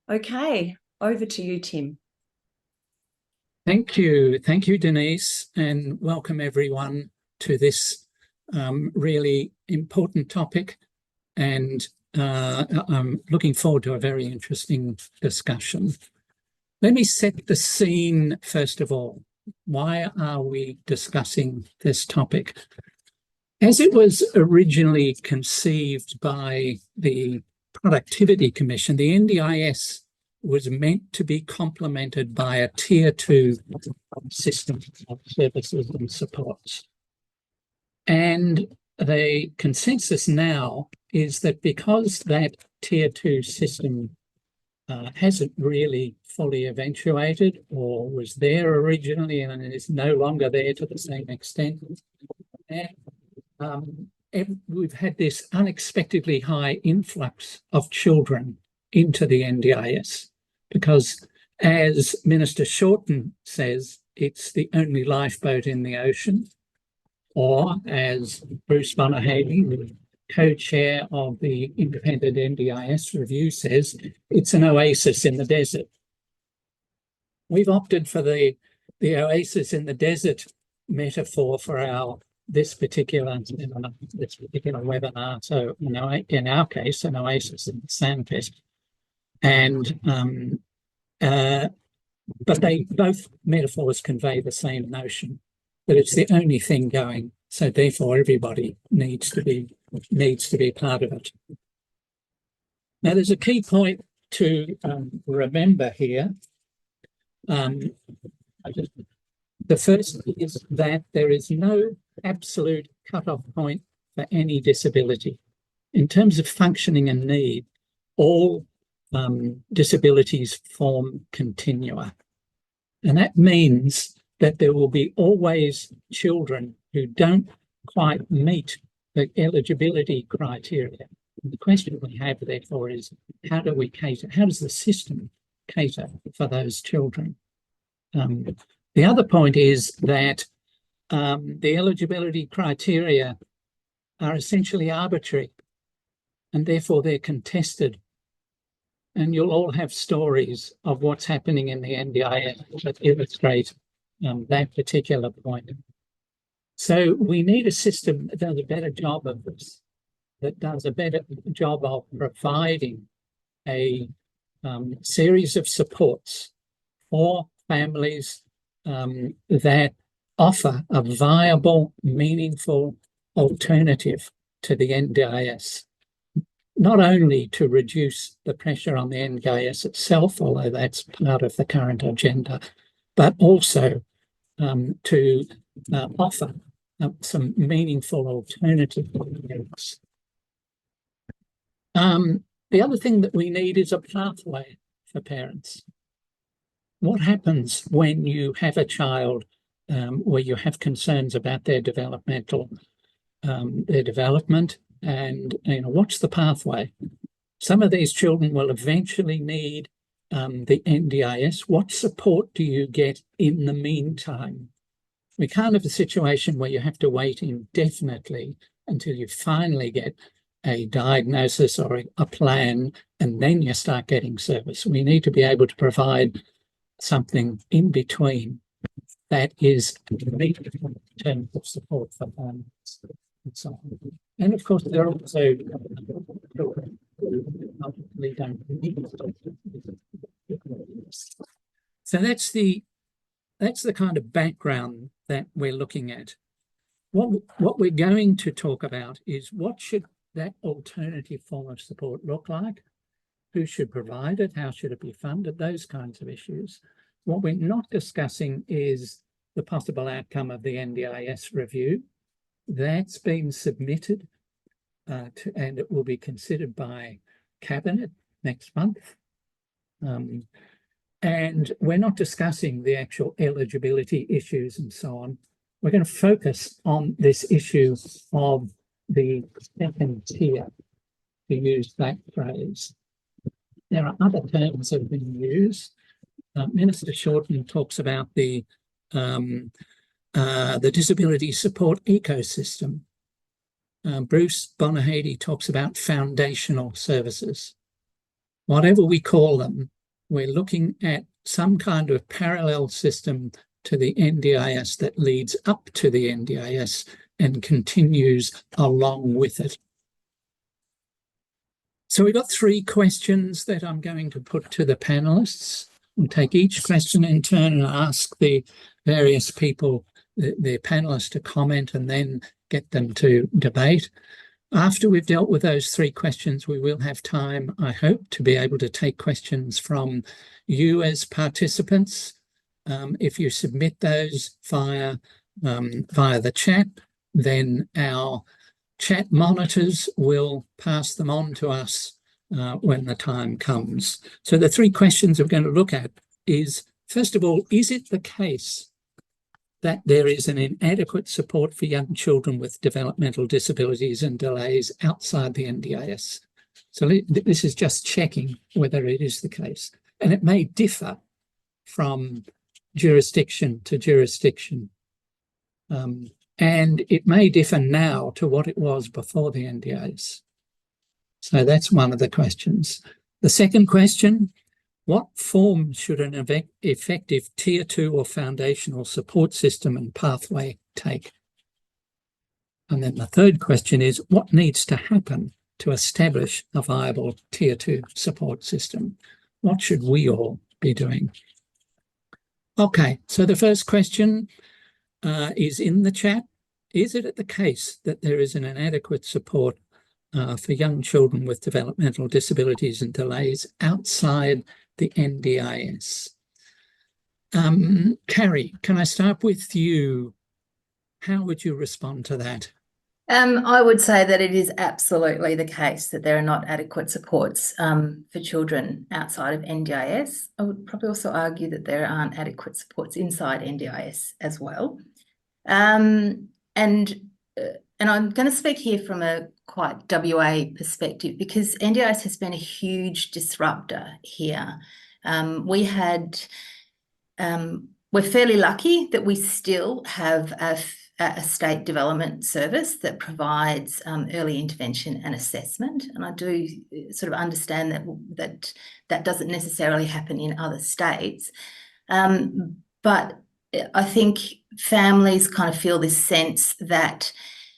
Okay, over to you, Tim. Thank you, Denise, and welcome everyone to this really important topic. And I'm looking forward to a very interesting discussion. Let me set the scene first of all. Why are we discussing this topic? As it was originally conceived by the Productivity Commission, the NDIS was meant to be complemented by a Tier 2 system of services and supports. And the consensus now is that because that Tier 2 system hasn't really fully eventuated or was there originally and is no longer there to the same extent, and we've had this unexpectedly high influx of children into the NDIS because, as Minister Shorten says, it's the only lifeboat in the ocean, or as Bruce Bonahady, the co-chair of the independent NDIS review, says, it's an oasis in the desert. We've opted for the oasis in the desert metaphor for this particular webinar. So in our case, an oasis in the Sandpit. And but both metaphors convey the same notion, that it's the only thing going. So therefore, everybody needs to be part of it. Now, there's a key point to remember here. The first is that there is no absolute cut-off point for any disability. In terms of functioning and need, all disabilities form continua. And that means that there will be always children who don't quite meet the eligibility criteria. And the question we have, therefore, is how do we cater? How does the system cater for those children? The other point is that the eligibility criteria are essentially arbitrary, and therefore they're contested. And you'll all have stories of what's happening in the NDIS that illustrate that particular point. So we need a system that does a better job of this, that does a better job of providing a series of supports for families that offer a viable, meaningful alternative to the NDIS, not only to reduce the pressure on the NDIS itself, although that's part of the current agenda, but also to offer some meaningful alternative. The other thing that we need is a pathway for parents. What happens when you have a child where you have concerns about their development, and what's the pathway? Some of these children will eventually need the NDIS. What support do you get in the meantime? We can't have a situation where you have to wait indefinitely until you finally get a diagnosis or a plan, and then you start getting service. We need to be able to provide something in between that is in terms of support for families and so on. And of course, there are also so that's the kind of background that we're looking at. What we're going to talk about is what should that alternative form of support look like? Who should provide it? How should it be funded? Those kinds of issues. What we're not discussing is the possible outcome of the NDIS review. That's been submitted and it will be considered by Cabinet next month. And we're not discussing the actual eligibility issues and so on. We're going to focus on this issue of the second tier, to use that phrase. There are other terms that have been used. Minister Shorten talks about the disability support ecosystem. Bruce Bonahady talks about foundational services. Whatever we call them, we're looking at some kind of parallel system to the NDIS that leads up to the NDIS and continues along with it. So we've got 3 questions that I'm going to put to the panelists. We'll take each question in turn and ask the various people, the panelists, to comment and then get them to debate. After we've dealt with those 3 questions, we will have time, I hope, to be able to take questions from you as participants. If you submit those via the chat, then our chat monitors will pass them on to us when the time comes. So the 3 questions we're going to look at is, first of all, is it the case that there is an inadequate support for young children with developmental disabilities and delays outside the NDIS? So this is just checking whether it is the case. And it may differ from jurisdiction to jurisdiction. And it may differ now to what it was before the NDIS. So that's one of the questions. The second question, what form should an effective Tier 2 or foundational support system and pathway take? And then the third question is, what needs to happen to establish a viable Tier 2 support system? What should we all be doing? Okay, so the first question is in the chat. Is it the case that there is an inadequate support for young children with developmental disabilities and delays outside the NDIS? Carrie, can I start with you? How would you respond to that? I would say that it is absolutely the case that there are not adequate supports for children outside of NDIS. I would probably also argue that there aren't adequate supports inside NDIS as well. And I'm going to speak here from a quite WA perspective, because NDIS has been a huge disruptor here. We're fairly lucky that we still have a state development service that provides early intervention and assessment. And I do sort of understand that doesn't necessarily happen in other states. But I think families kind of feel this sense that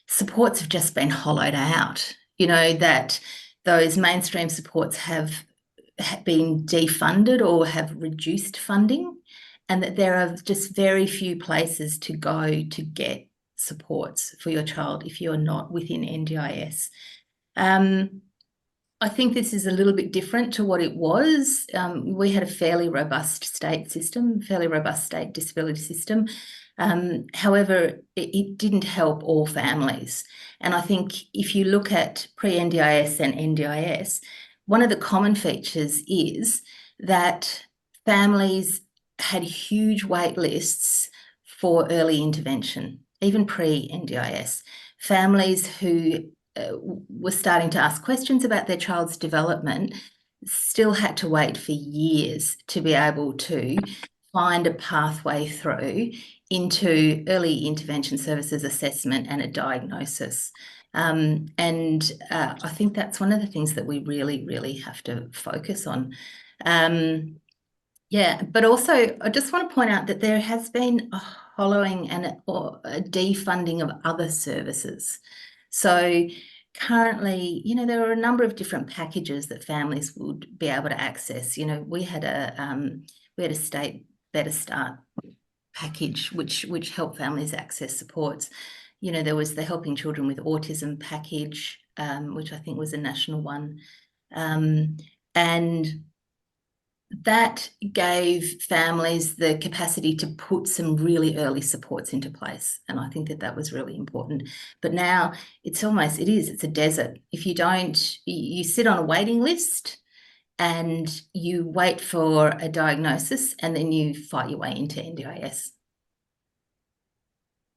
supports have just been hollowed out, you know, that those mainstream supports have been defunded or have reduced funding, and that there are just very few places to go to get supports for your child if you're not within NDIS. I think this is a little bit different to what it was. We had a fairly robust state system, fairly robust state disability system. However, it didn't help all families. And I think if you look at pre-NDIS and NDIS, one of the common features is that families had huge wait lists for early intervention, even pre-NDIS. Families who were starting to ask questions about their child's development still had to wait for years to be able to find a pathway through into early intervention services assessment and a diagnosis. I think that's one of the things that we really, really have to focus on. Yeah, but also I just want to point out that there has been a hollowing and a defunding of other services. So currently, you know, there are a number of different packages that families would be able to access. You know, we had a state Better Start package which helped families access supports. You know, there was the Helping Children with Autism package, which I think was a national one, and that gave families the capacity to put some really early supports into place. And I think that was really important. But now it's a desert. If you don't, you sit on a waiting list and you wait for a diagnosis and then you fight your way into NDIS.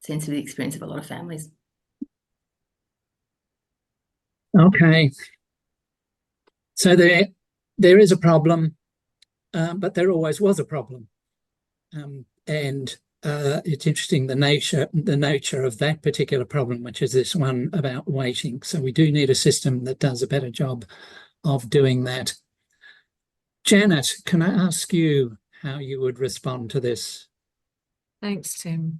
Seems to be the experience of a lot of families. Okay. So there is a problem. But there always was a problem, and it's interesting the nature of that particular problem, which is this one about waiting. So we do need a system that does a better job of doing that. Janet, can I ask you how you would respond to this? Thanks, Tim.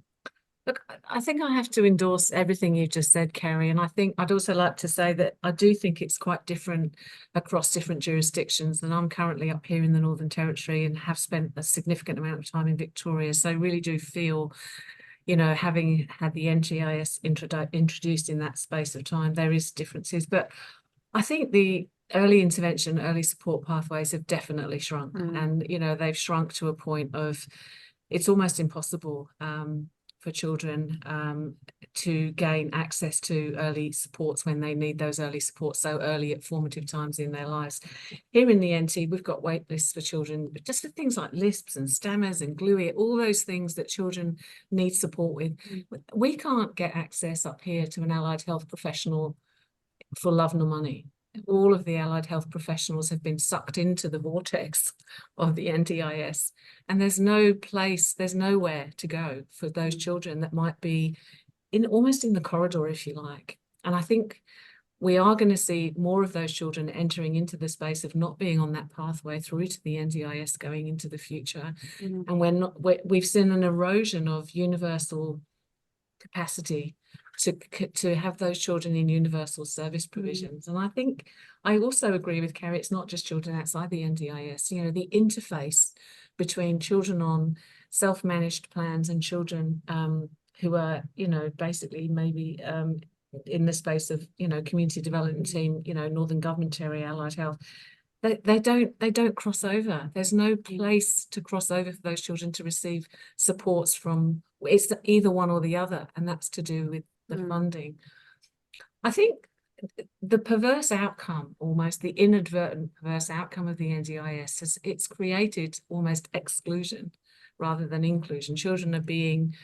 Look, I think I have to endorse everything you just said, Kerry, and I think I'd also like to say that I do think it's quite different across different jurisdictions, and I'm currently up here in the Northern Territory and have spent a significant amount of time in Victoria, so I really do feel, you know, having had the NDIS introduced in that space of time, there is differences, but I think the early intervention, early support pathways have definitely shrunk, and, you know, they've shrunk to a point of it's almost impossible for children to gain access to early supports when they need those early supports so early at formative times in their lives. Here in the NT, we've got wait lists for children, just for things like lisps and stammers and GLUE, all those things that children need support with. We can't get access up here to an allied health professional for love nor money. All of the allied health professionals have been sucked into the vortex of the NDIS, and there's no place, there's nowhere to go for those children that might be almost in the corridor, if you like. And I think we are going to see more of those children entering into the space of not being on that pathway through to the NDIS going into the future. And we've seen an erosion of universal capacity to have those children in universal service provisions. And I think I also agree with Kerry, it's not just children outside the NDIS, you know, the interface between children on self-managed plans and children who are, you know, basically maybe in the space of, you know, community development team, you know, Northern Government Area, Allied Health, they don't cross over. There's no place to cross over for those children to receive supports from. It's either one or the other, and that's to do with the funding. I think the perverse outcome, almost the inadvertent perverse outcome of the NDIS it's created almost exclusion rather than inclusion. Children are being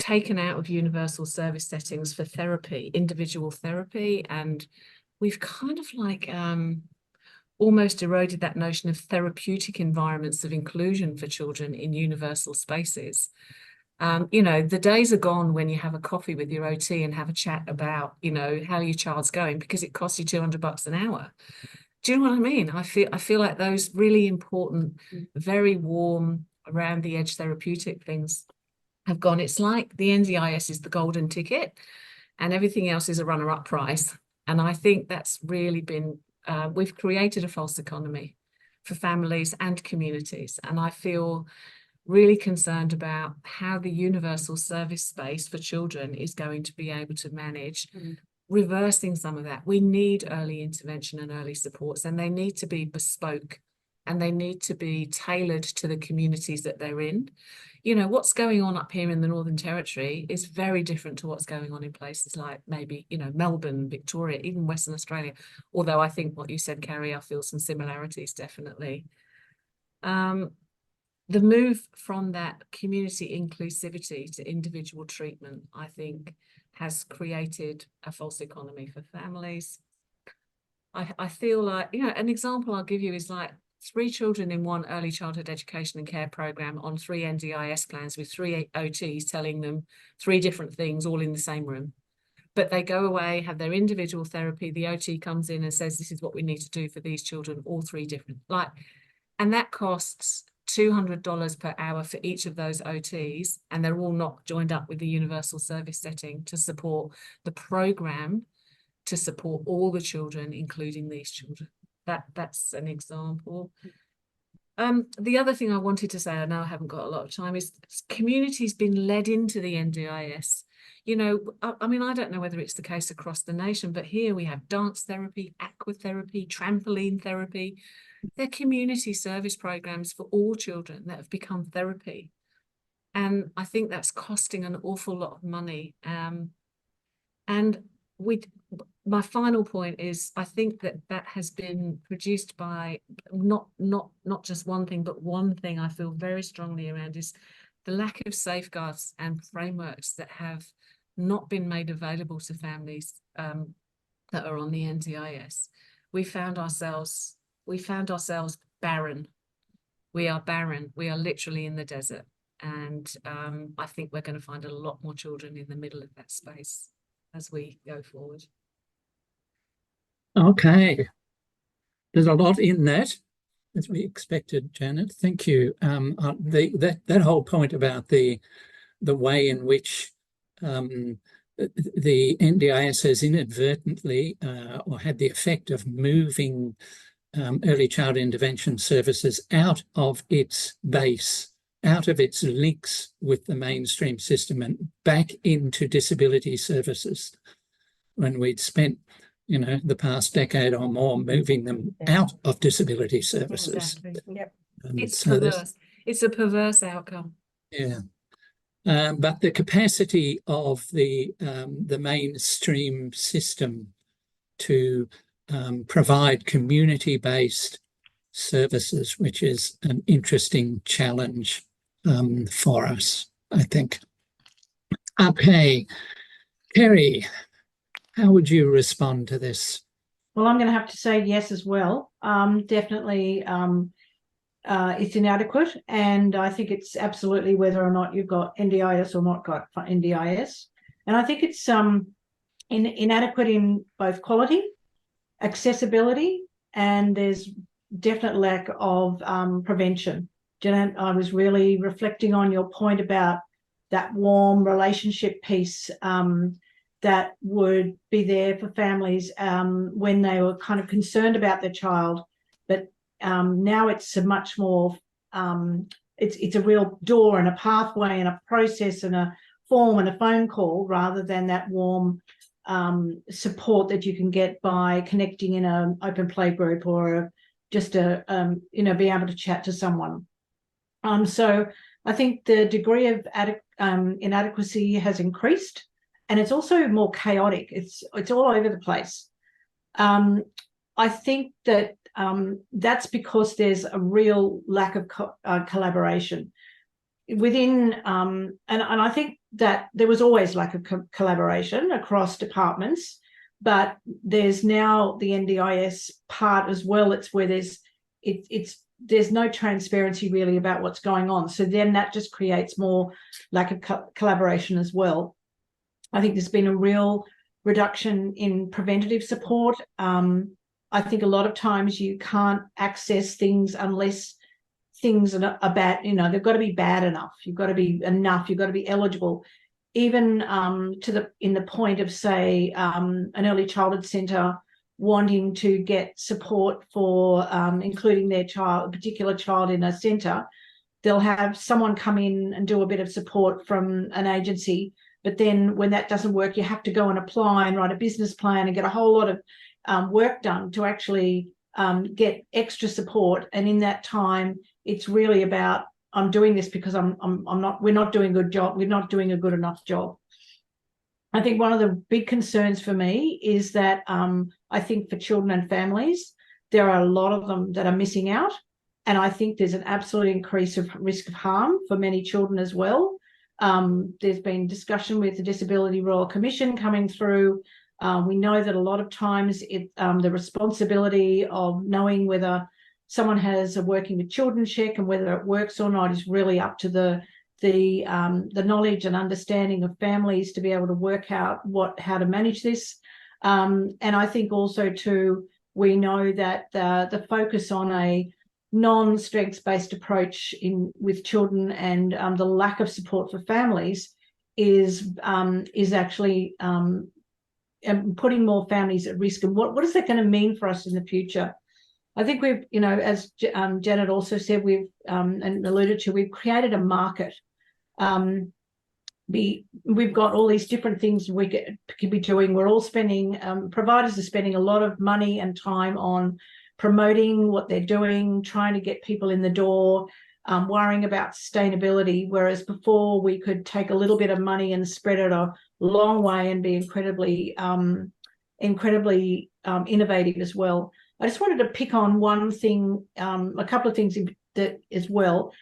taken out of universal service settings for therapy, individual therapy, and we've kind of like almost eroded that notion of therapeutic environments of inclusion for children in universal spaces. You know, the days are gone when you have a coffee with your OT and have a chat about, you know, how your child's going because it costs you $200 an hour. Do you know what I mean? I feel like those really important, very warm, around the edge therapeutic things have gone. It's like the NDIS is the golden ticket and everything else is a runner-up prize. And I think that's really been, we've created a false economy for families and communities. And I feel really concerned about how the universal service space for children is going to be able to manage reversing some of that. We need early intervention and early supports, and they need to be bespoke and they need to be tailored to the communities that they're in. You know, what's going on up here in the Northern Territory is very different to what's going on in places like maybe, you know, Melbourne, Victoria, even Western Australia. Although I think what you said, Carrie, I feel some similarities, definitely. The move from that community inclusivity to individual treatment, I think, has created a false economy for families. I feel like, you know, an example I'll give you is like 3 children in one early childhood education and care program on 3 NDIS plans with 3 OTs telling them 3 different things all in the same room. But they go away, have their individual therapy. The OT comes in and says, this is what we need to do for these children, all 3 different, like, and that costs $200 per hour for each of those OTs, and they're all not joined up with the universal service setting to support the program to support all the children, including these children. That's an example. The other thing I wanted to say, I know I haven't got a lot of time, is community's been led into the NDIS. You know, I mean, I don't know whether it's the case across the nation, but here we have dance therapy, aqua therapy, trampoline therapy. They're community service programs for all children that have become therapy. And I think that's costing an awful lot of money. And my final point is, I think that has been produced by not just one thing, but one thing I feel very strongly around is the lack of safeguards and frameworks that have not been made available to families that are on the NDIS. We found ourselves barren. We are barren. We are literally in the desert. And I think we're going to find a lot more children in the middle of that space as we go forward. Okay. There's a lot in that. as we expected, Janet. Thank you. That whole point about the way in which the NDIS has inadvertently or had the effect of moving early child intervention services out of its base, out of its links with the mainstream system and back into disability services, when we'd spent, you know, the past decade or more moving them out of disability services. Exactly. Yep. It's so perverse. It's a perverse outcome. Yeah. But the capacity of the mainstream system to provide community-based services, which is an interesting challenge for us, I think. Okay, Kerry, how would you respond to this? Well, I'm going to have to say yes as well. Definitely, it's inadequate, and I think it's absolutely whether or not you've got NDIS or not got NDIS. And I think it's inadequate in both quality, accessibility, and there's definite lack of prevention. Janet, I was really reflecting on your point about that warm relationship piece that would be there for families when they were kind of concerned about their child. But now it's a much more, it's a real door and a pathway and a process and a form and a phone call, rather than that warm support that you can get by connecting in an open play group or just being able to chat to someone. So I think the degree of inadequacy has increased, and it's also more chaotic. It's all over the place. I think that that's because there's a real lack of collaboration within, and I think that there was always lack of collaboration across departments, but there's now the NDIS part as well. It's where there's no transparency really about what's going on. So then that just creates more lack of collaboration as well. I think there's been a real reduction in preventative support. I think a lot of times you can't access things unless things are bad, they've got to be bad enough. You've got to be enough. You've got to be eligible. Even in the point of, say, an early childhood centre wanting to get support for including their child, a particular child in a centre, they'll have someone come in and do a bit of support from an agency. But then when that doesn't work, you have to go and apply and write a business plan and get a whole lot of work done to actually get extra support. And in that time, it's really about, I'm doing this because we're not doing a good job. We're not doing a good enough job. I think one of the big concerns for me is that I think for children and families, there are a lot of them that are missing out. And I think there's an absolute increase of risk of harm for many children as well. There's been discussion with the Disability Royal Commission coming through. We know that a lot of times the responsibility of knowing whether someone has a working with children check and whether it works or not is really up to the knowledge and understanding of families to be able to work out how to manage this. And I think also too, we know that the focus on a non-strengths-based approach with children and the lack of support for families is actually putting more families at risk. And what is that going to mean for us in the future? I think we've, as Janet also said, we've and alluded to, we've created a market. We've got all these different things we could be doing. We're all spending, providers are spending a lot of money and time on promoting what they're doing, trying to get people in the door, worrying about sustainability, whereas before we could take a little bit of money and spread it a long way and be incredibly innovative as well. I just wanted to pick on one thing, a couple of things that as well.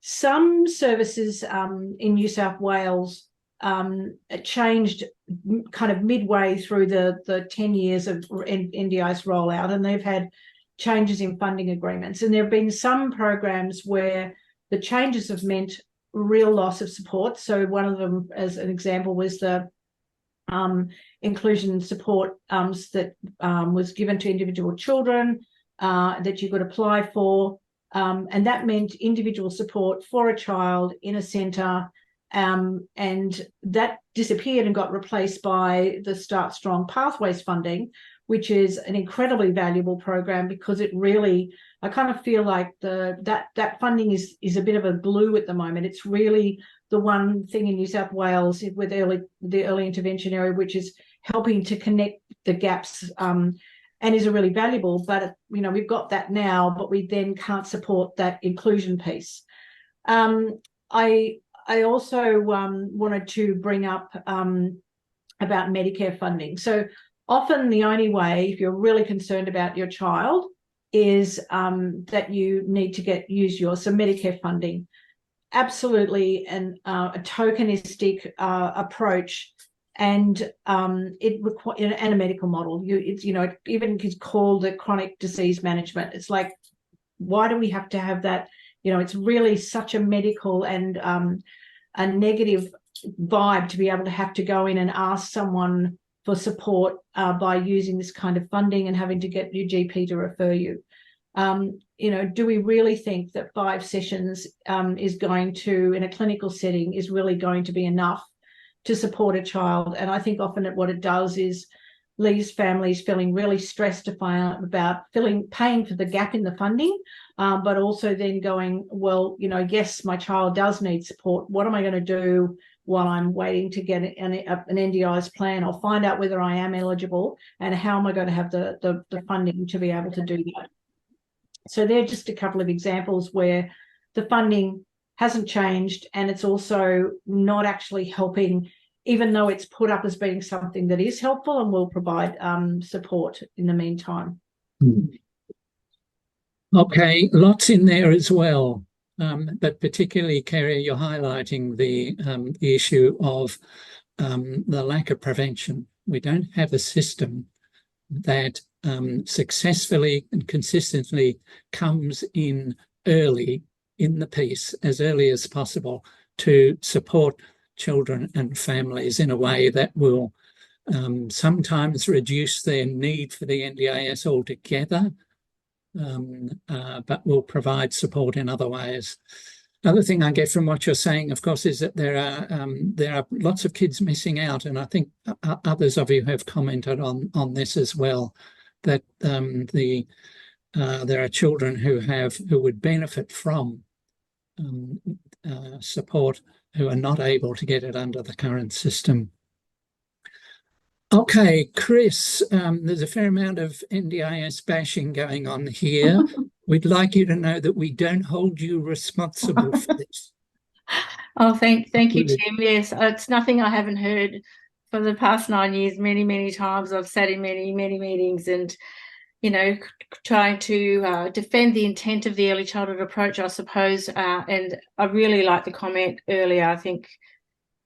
Some services in New South Wales changed kind of midway through the 10 years of NDIS rollout, and they've had changes in funding agreements. And there have been some programs where the changes have meant real loss of support. So one of them, as an example, was the inclusion support that was given to individual children. that you could apply for. And that meant individual support for a child in a centre. And that disappeared and got replaced by the Start Strong Pathways funding, which is an incredibly valuable program, because it really, I kind of feel like that funding is a bit of a glue at the moment. It's really the one thing in New South Wales with the early intervention area, which is helping to connect the gaps, and is really valuable. But we've got that now, but we then can't support that inclusion piece. I also wanted to bring up about Medicare funding. So often the only way, if you're really concerned about your child, is that you need to use some Medicare funding. Absolutely a tokenistic approach, and it requires and a medical model. It even is called the chronic disease management. It's like, why do we have to have that? It's really such a medical and a negative vibe to be able to have to go in and ask someone for support by using this kind of funding and having to get your GP to refer you. Do we really think that 5 sessions is going to, in a clinical setting, is really going to be enough to support a child? And I think often what it does is leaves families feeling really stressed to find out about paying for the gap in the funding, but also then going, well, yes, my child does need support. What am I going to do while I'm waiting to get an NDIS plan? I'll find out whether I am eligible, and how am I going to have the funding to be able to do that? So they're just a couple of examples where the funding hasn't changed, and it's also not actually helping, even though it's put up as being something that is helpful and will provide support in the meantime. Okay, lots in there as well. But particularly, Kerry, you're highlighting the issue of the lack of prevention. We don't have a system that successfully and consistently comes in early in the piece, as early as possible, to support children and families in a way that will sometimes reduce their need for the NDIS altogether, but will provide support in other ways. Another thing I get from what you're saying, of course, is that there are lots of kids missing out, and I think others of you have commented on this as well, that there are children who would benefit from support, who are not able to get it under the current system. Okay, Chris, there's a fair amount of NDIS bashing going on here. We'd like you to know that we don't hold you responsible for this. Oh, thank you, Tim. Yes, it's nothing I haven't heard for the past 9 years. Many times I've sat in many meetings and, trying to defend the intent of the early childhood approach, I suppose. And I really like the comment earlier. I think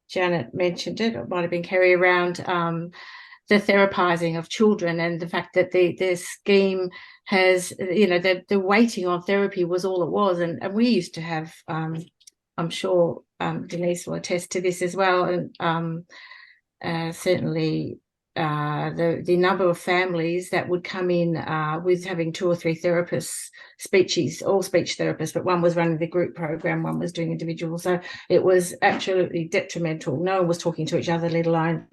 Janet mentioned it might have been Kerry, around the therapizing of children, and the fact that the scheme has, the waiting on therapy was all it was. And we used to have, I'm sure Denise will attest to this as well, and certainly the number of families that would come in with having 2 or 3 therapists, all speech therapists, but one was running the group program, one was doing individual. So it was absolutely detrimental. No one was talking to each other, let alone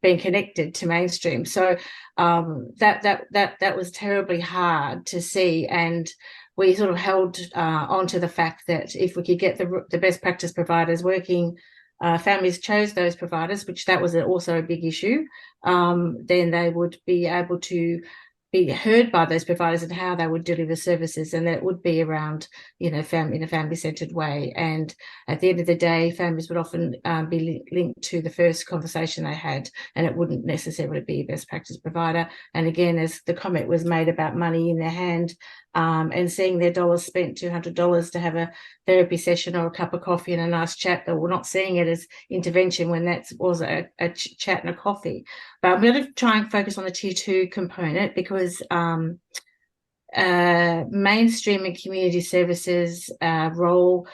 being connected to mainstream. So that was terribly hard to see, and we sort of held on to the fact that if we could get the best practice providers working, families chose those providers, which that was also a big issue, then they would be able to be heard by those providers and how they would deliver services, and that would be around, in a family-centred way. And at the end of the day, families would often be linked to the first conversation they had, and it wouldn't necessarily be a best practice provider. And again, as the comment was made about money in their hand, and seeing their dollars spent, $200 to have a therapy session or a cup of coffee and a nice chat, but we're not seeing it as intervention when that was a chat and a coffee. But I'm going to try and focus on the Tier 2 component, because mainstream and community services role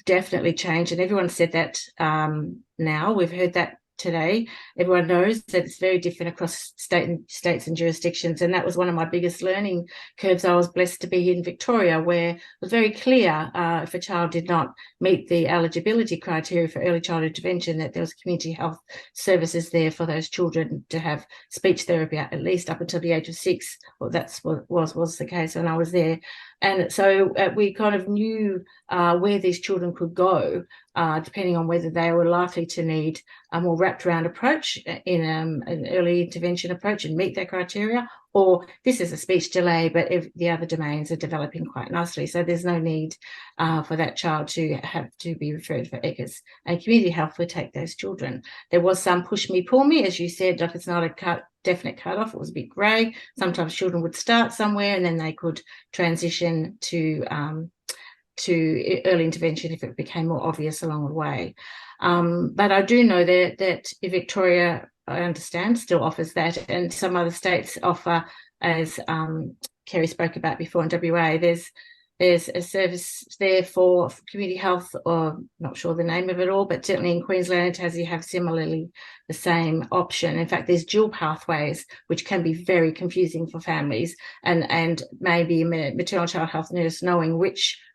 definitely changed, and everyone said that now. We've heard that today. Everyone knows that it's very different across states and jurisdictions, and that was one of my biggest learning curves. I was blessed to be in Victoria, where it was very clear if a child did not meet the eligibility criteria for early childhood intervention, that there was community health services there for those children to have speech therapy at least up until the age of 6. Well, that's what was the case when I was there. And so we kind of knew where these children could go, depending on whether they were likely to need a more wrapped around approach in an early intervention approach and meet that criteria, or this is a speech delay, but if the other domains are developing quite nicely. So there's no need for that child to have to be referred for ECAS. And community health would take those children. There was some push me, pull me, as you said, like it's not a definite cutoff. It was a bit grey. Sometimes children would start somewhere and then they could transition to early intervention if it became more obvious along the way. But I do know that Victoria, I understand, still offers that, and some other states offer, as Kerry spoke about before in WA, there's a service there for community health, or not sure the name of it all, but certainly in Queensland and Tassie have similarly the same option. In fact, there's dual pathways, which can be very confusing for families, and maybe a maternal child health nurse knowing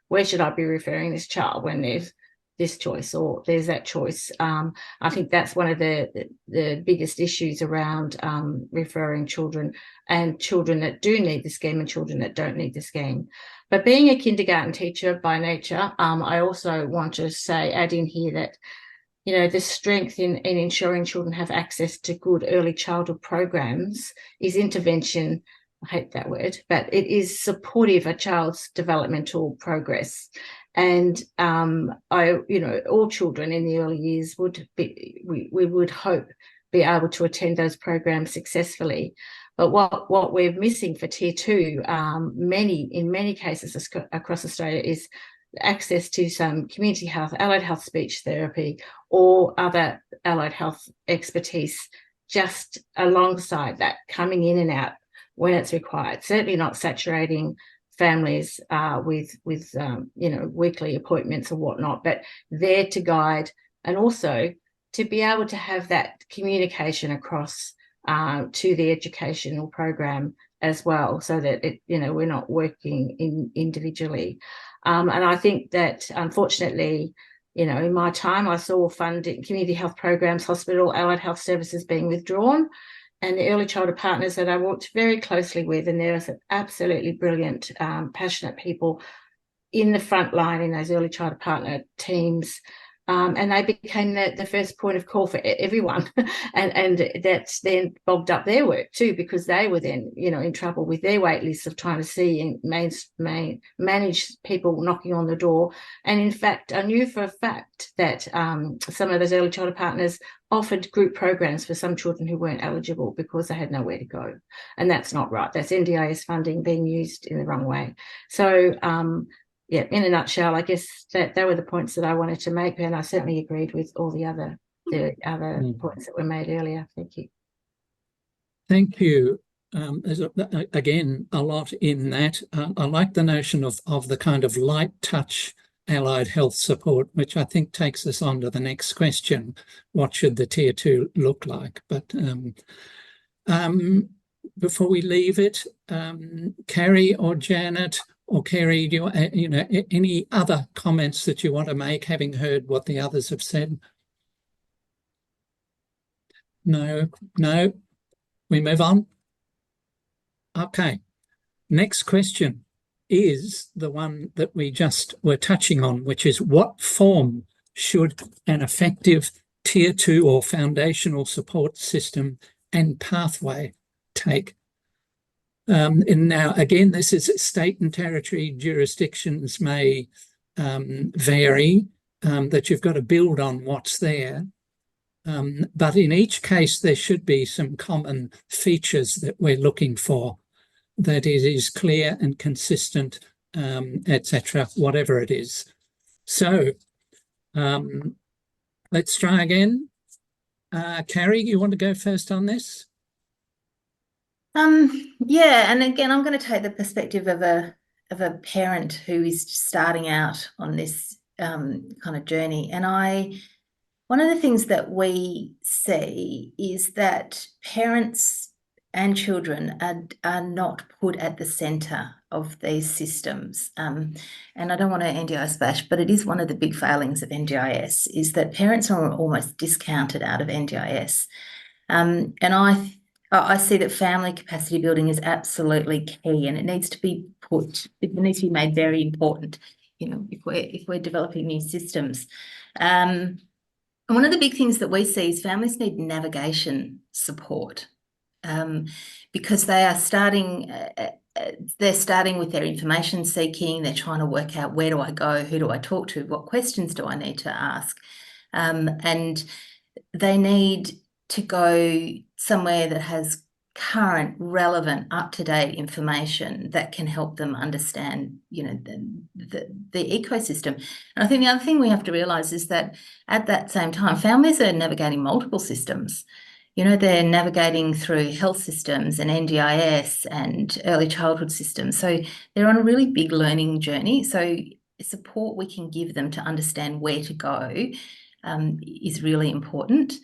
where should I be referring this child when there's this choice or there's that choice. I think that's one of the biggest issues around referring children, and children that do need the scheme and children that don't need the scheme. But being a kindergarten teacher by nature, I also want to add in here that, you know, the strength in ensuring children have access to good early childhood programs is intervention. I hate that word, but it is supportive of a child's developmental progress. And all children in the early years we would hope be able to attend those programs successfully. But what we're missing for Tier 2, in many cases across Australia, is access to some community health, allied health speech therapy, or other allied health expertise just alongside that, coming in and out when it's required. Certainly not saturating families with weekly appointments or whatnot, but there to guide, and also to be able to have that communication across to the educational program as well, so that we're not working individually. And I think that, unfortunately, in my time, I saw funding, community health programs, hospital, allied health services being withdrawn. And the early childhood partners that I worked very closely with, and there are some absolutely brilliant, passionate people in the front line in those early childhood partner teams, and they became the first point of call for everyone, and that's then bogged up their work too, because they were then in trouble with their wait lists of trying to see and manage people knocking on the door. And in fact, I knew for a fact that some of those early childhood partners offered group programs for some children who weren't eligible because they had nowhere to go, and that's not right. That's NDIS funding being used in the wrong way. So yeah, in a nutshell, I guess that were the points that I wanted to make, and I certainly agreed with all the other points that were made earlier. Thank you. Thank you. There's again a lot in that. I like the notion of the kind of light touch allied health support, which I think takes us on to the next question: what should the Tier 2 look like? But before we leave it, Carrie or Janet or Kerry, do you any other comments that you want to make, having heard what the others have said? No. We move on. Okay. Next question is the one that we just were touching on, which is, what form should an effective Tier 2 or foundational support system and pathway take? And now, again, this is state and territory jurisdictions may vary, that you've got to build on what's there. But in each case, there should be some common features that we're looking for, that it is clear and consistent, etc., whatever it is. So let's try again. Carrie, you want to go first on this? Yeah, and again, I'm going to take the perspective of a parent who is starting out on this kind of journey, and I One of the things that we see is that parents and children are not put at the centre of these systems. And I don't want to NDIS bash, but it is one of the big failings of NDIS, is that parents are almost discounted out of NDIS. And I see that family capacity building is absolutely key, and it needs to be made very important, you know, if we're developing new systems. And one of the big things that we see is families need navigation support, because they are starting with their information seeking. They're trying to work out, where do I go? Who do I talk to? What questions do I need to ask? And they need to go somewhere that has current, relevant, up-to-date information that can help them understand, you know, the ecosystem. And I think the other thing we have to realise is that at that same time, families are navigating multiple systems. You know, they're navigating through health systems and NDIS and early childhood systems. So they're on a really big learning journey. So support we can give them to understand where to go is really important.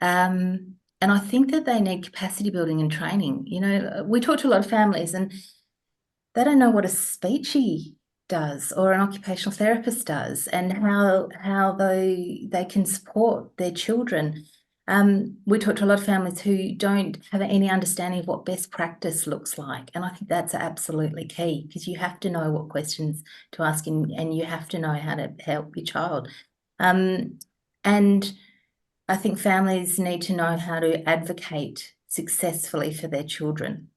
And I think that they need capacity building and training. You know, we talk to a lot of families and they don't know what a speechy does or an occupational therapist does, and how they can support their children. We talk to a lot of families who don't have any understanding of what best practice looks like. And I think that's absolutely key, because you have to know what questions to ask and you have to know how to help your child. And I think families need to know how to advocate successfully for their children.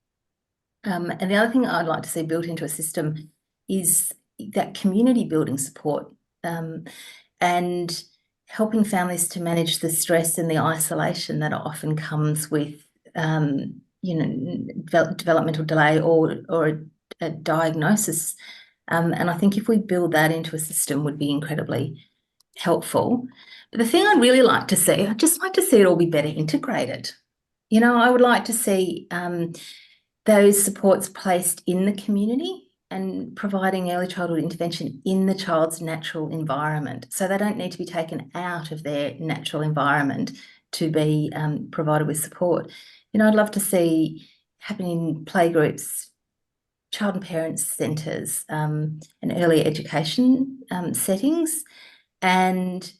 And the other thing I'd like to see built into a system is that community building support, and helping families to manage the stress and the isolation that often comes with, you know, developmental delay or a diagnosis. And I think if we build that into a system, would be incredibly helpful. But the thing I'd really like to see, I'd just like to see it all be better integrated. You know, I would like to see those supports placed in the community and providing early childhood intervention in the child's natural environment. So they don't need to be taken out of their natural environment to be provided with support. You know, I'd love to see happen in playgroups, child and parents centres, and early education settings. And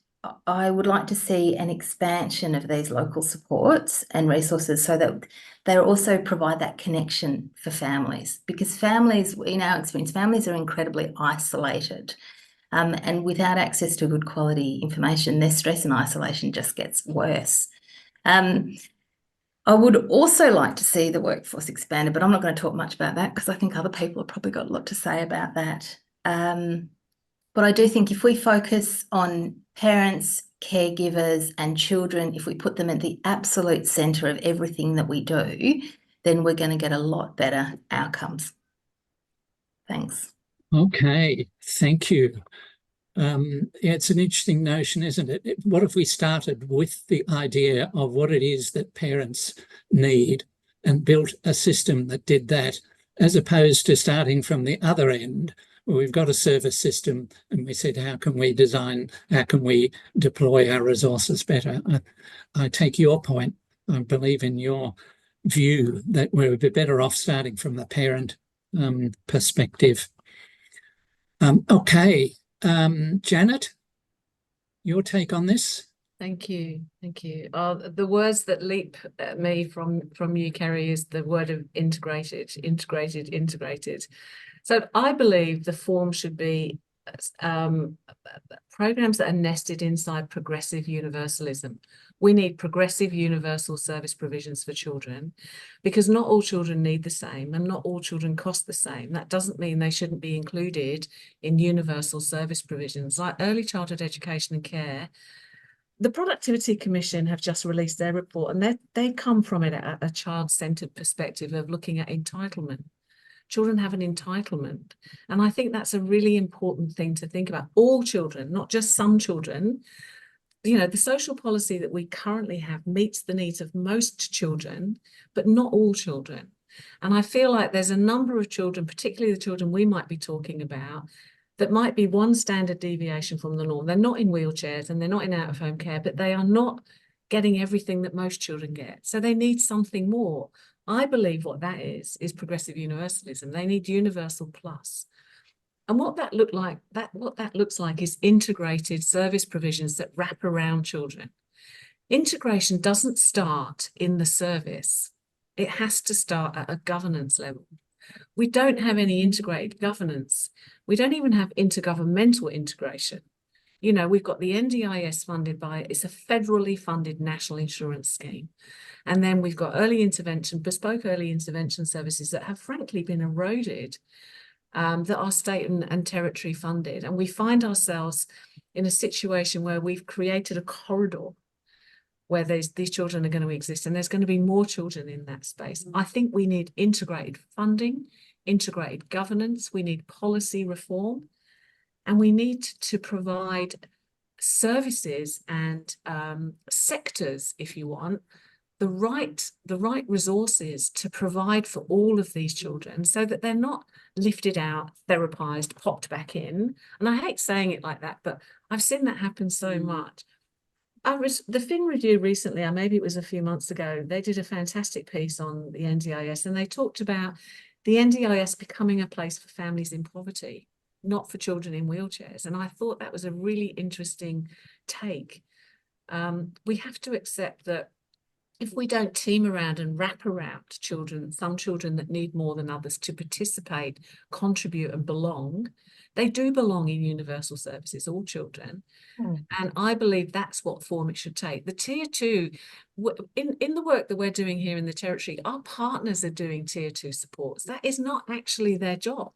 I would like to see an expansion of these local supports and resources so that they also provide that connection for families, because families, in our experience, families are incredibly isolated, and without access to good quality information, their stress and isolation just gets worse. I would also like to see the workforce expanded, but I'm not going to talk much about that because I think other people have probably got a lot to say about that. But I do think if we focus on parents, caregivers and children, if we put them at the absolute centre of everything that we do, then we're going to get a lot better outcomes. Thanks. Okay, thank you. Yeah, it's an interesting notion, isn't it? What if we started with the idea of what it is that parents need and built a system that did that, as opposed to starting from the other end, where we've got a service system and we said, how can we deploy our resources better? I take your point. I believe in your view that we would be better off starting from the parent perspective. Okay. Janet, your take on this? Thank you. Thank you. The words that leap at me from you, Kerry, is the word of integrated. So I believe the form should be programs that are nested inside progressive universalism. We need progressive universal service provisions for children, because not all children need the same and not all children cost the same. That doesn't mean they shouldn't be included in universal service provisions like early childhood education and care. The Productivity Commission have just released their report, and they come from it at a child-centred perspective of looking at entitlement. Children have an entitlement. And I think that's a really important thing to think about. All children, not just some children. You know, the social policy that we currently have meets the needs of most children, but not all children. And I feel like there's a number of children, particularly the children we might be talking about, that might be one standard deviation from the norm. They're not in wheelchairs and they're not in out-of-home care, but they are not getting everything that most children get. So they need something more. I believe what that is progressive universalism. They need universal plus. And what that looks like is integrated service provisions that wrap around children. Integration doesn't start in the service. It has to start at a governance level. We don't have any integrated governance. We don't even have intergovernmental integration. You know, we've got the NDIS funded by, it's a federally funded national insurance scheme. And then we've got bespoke early intervention services that have frankly been eroded, that are state and territory funded. And we find ourselves in a situation where we've created a corridor where these children are going to exist, and there's going to be more children in that space. I think we need integrated funding, integrated governance, we need policy reform, and we need to provide services and sectors, if you want, the right resources to provide for all of these children so that they're not lifted out, therapized, popped back in. And I hate saying it like that, but I've seen that happen so much. The Fin Review recently, maybe it was a few months ago, they did a fantastic piece on the NDIS, and they talked about the NDIS becoming a place for families in poverty, not for children in wheelchairs. And I thought that was a really interesting take. We have to accept that if we don't team around and wrap around children, some children that need more than others to participate, contribute and belong, they do belong in universal services, all children. And I believe that's what form it should take. The tier 2, in the work that we're doing here in the territory, our partners are doing tier 2 supports. That is not actually their job.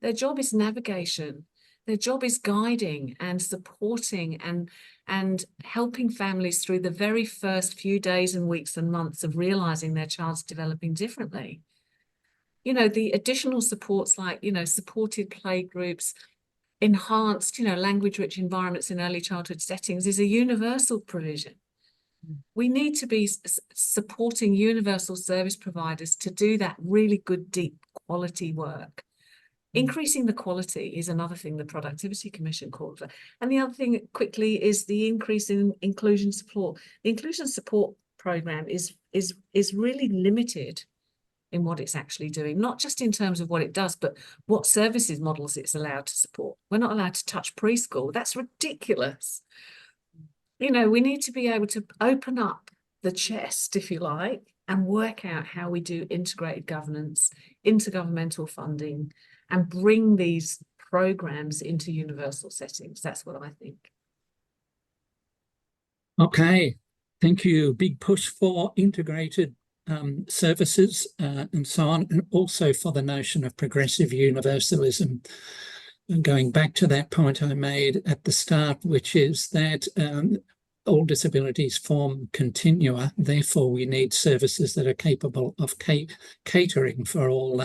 Their job is navigation. Their job is guiding and supporting and helping families through the very first few days and weeks and months of realizing their child's developing differently. You know, the additional supports like, you know, supported play groups, enhanced, you know, language-rich environments in early childhood settings is a universal provision. We need to be supporting universal service providers to do that really good, deep quality work. Increasing the quality is another thing the Productivity Commission called for. And the other thing quickly is the increase in inclusion support. The inclusion support program is really limited in what it's actually doing, not just in terms of what it does, but what services models it's allowed to support. We're not allowed to touch preschool. That's ridiculous. You know, we need to be able to open up the chest, if you like, and work out how we do integrated governance, intergovernmental funding, and bring these programs into universal settings. That's what I think. Okay, thank you. Big push for integrated services and so on, and also for the notion of progressive universalism. And going back to that point I made at the start, which is that all disabilities form continua, therefore we need services that are capable of catering for all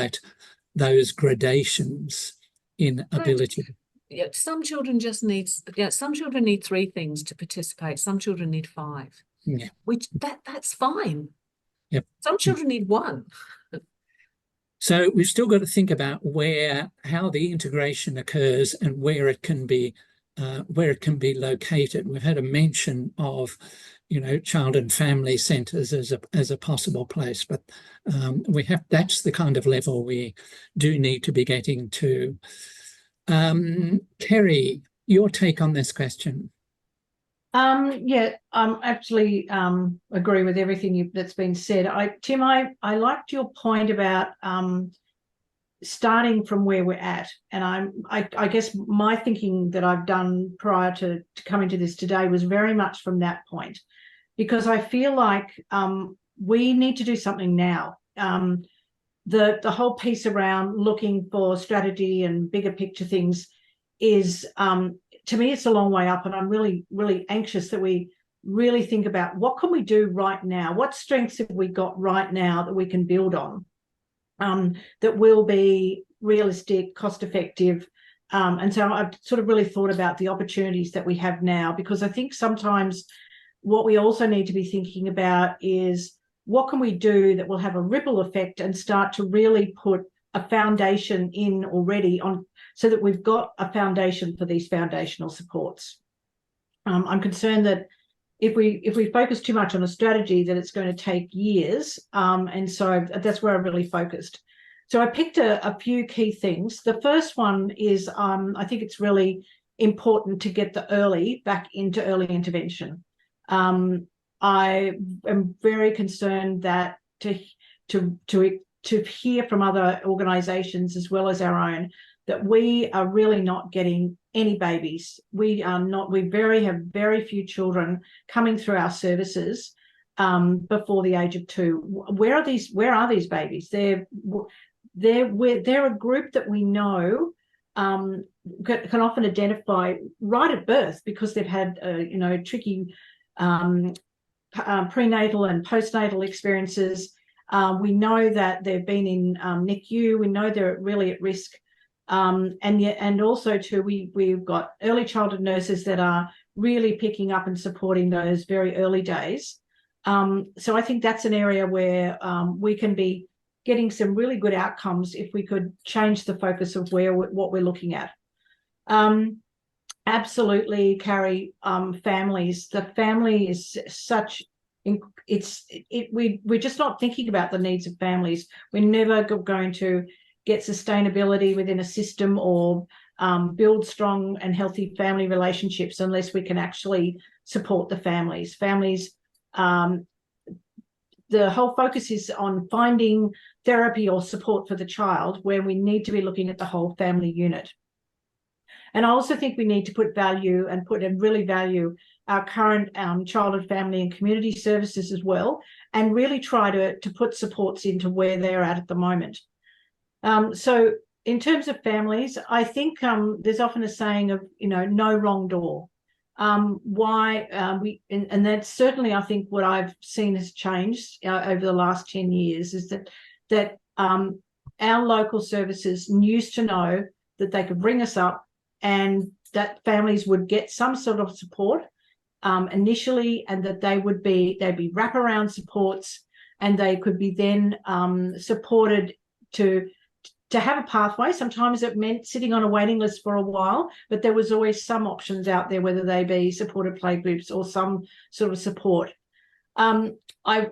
those gradations in ability. Yeah, some children need 3 things to participate. Some children need 5. Yeah. That's fine. Yep. Some children need 1. So we've still got to think about how the integration occurs and where it can be located. We've had a mention of, you know, child and family centres as a possible place, but that's the kind of level we do need to be getting to. Kerry, your take on this question? Yeah, actually agree with everything that's been said. Tim, I liked your point about starting from where we're at, and I guess my thinking that I've done prior to coming to this today was very much from that point, because I feel like we need to do something now. The whole piece around looking for strategy and bigger picture things is, to me, it's a long way up, and I'm really, really anxious that we really think about what can we do right now? What strengths have we got right now that we can build on, that will be realistic, cost effective? And so I've sort of really thought about the opportunities that we have now, because I think sometimes what we also need to be thinking about is what can we do that will have a ripple effect and start to really put a foundation in already on, so that we've got a foundation for these foundational supports. I'm concerned that if we focus too much on a strategy, that it's going to take years, and so that's where I really focused. So I picked a few key things. The first one is I think it's really important to get the early back into early intervention. I am very concerned that to hear from other organisations as well as our own that we are really not getting any babies. We are not. We have very few children coming through our services before the age of 2. Where are these babies? They're a group that we know can often identify right at birth because they've had tricky prenatal and postnatal experiences. We know that they've been in NICU. We know they're really at risk. And also too, we've got early childhood nurses that are really picking up and supporting those very early days. So I think that's an area where we can be getting some really good outcomes if we could change the focus of what we're looking at. Absolutely, Carrie. Families. The family is such. We're just not thinking about the needs of families. We're never going to get sustainability within a system or build strong and healthy family relationships unless we can actually support the families. Families, the whole focus is on finding therapy or support for the child, where we need to be looking at the whole family unit. And I also think we need to put value and really value our current childhood, family and community services as well, and really try to put supports into where they're at the moment. So in terms of families, I think there's often a saying of, no wrong door. And that's certainly, I think, what I've seen has changed over the last 10 years is that our local services used to know that they could bring us up and that families would get some sort of support initially, and that they'd be wraparound supports, and they could be then supported to have a pathway. Sometimes it meant sitting on a waiting list for a while, but there was always some options out there, whether they be supported play groups or some sort of support. I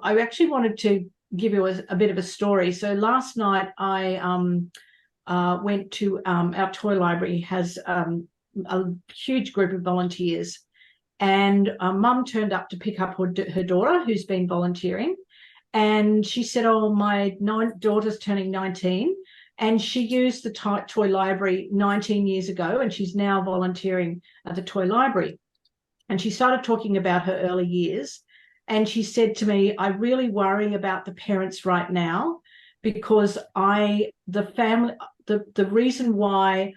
actually wanted to give you a bit of a story. So last night I went to our toy library, has a huge group of volunteers, and Mum turned up to pick up her daughter who's been volunteering, and she said, oh, my daughter's turning 19, and she used the toy library 19 years ago, and she's now volunteering at the toy library. And she started talking about her early years, and she said to me, I really worry about the parents right now, because the reason why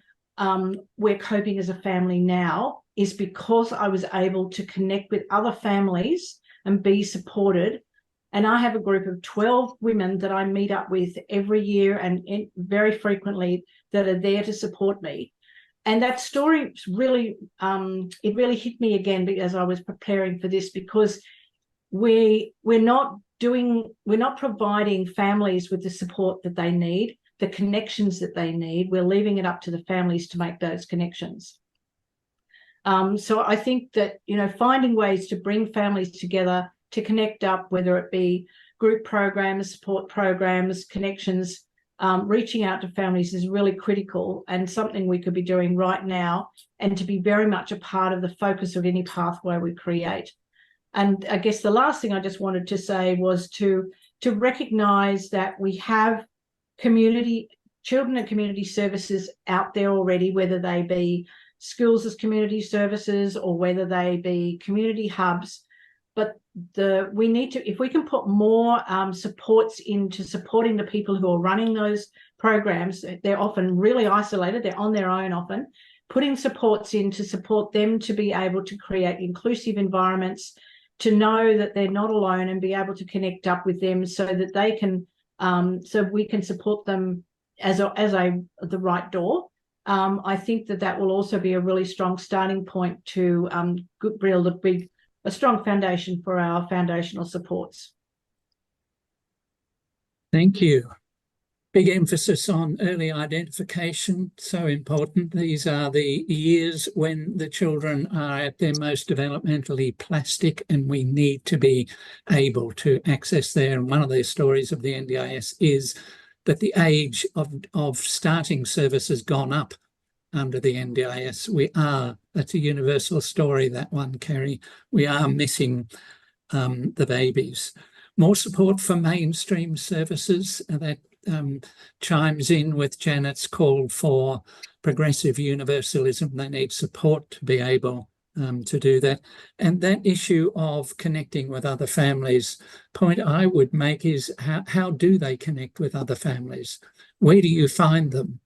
we're coping as a family now is because I was able to connect with other families and be supported. And I have a group of 12 women that I meet up with every year and very frequently that are there to support me. And that story really, it really hit me again as I was preparing for this, because we're not providing families with the support that they need, the connections that they need. We're leaving it up to the families to make those connections. So I think that, finding ways to bring families together to connect up, whether it be group programs, support programs, connections, reaching out to families is really critical, and something we could be doing right now, and to be very much a part of the focus of any pathway we create. And I guess the last thing I just wanted to say was to recognise that we have children and community services out there already, whether they be schools as community services or whether they be community hubs. But we need to, if we can put more supports into supporting the people who are running those programs, they're often really isolated, they're on their own often, putting supports in to support them to be able to create inclusive environments, to know that they're not alone and be able to connect up with them so that they can, so we can support them as the right door. I think that will also be a really strong starting point to build a strong foundation for our foundational supports. Thank you. Big emphasis on early identification, so important. These are the years when the children are at their most developmentally plastic, and we need to be able to access there. And one of the stories of the NDIS is that the age of starting service has gone up under the NDIS. That's a universal story, that one, Kerry. We are missing the babies. More support for mainstream services, that chimes in with Janet's call for progressive universalism. They need support to be able to do that. And that issue of connecting with other families, point I would make is how do they connect with other families? Where do you find them?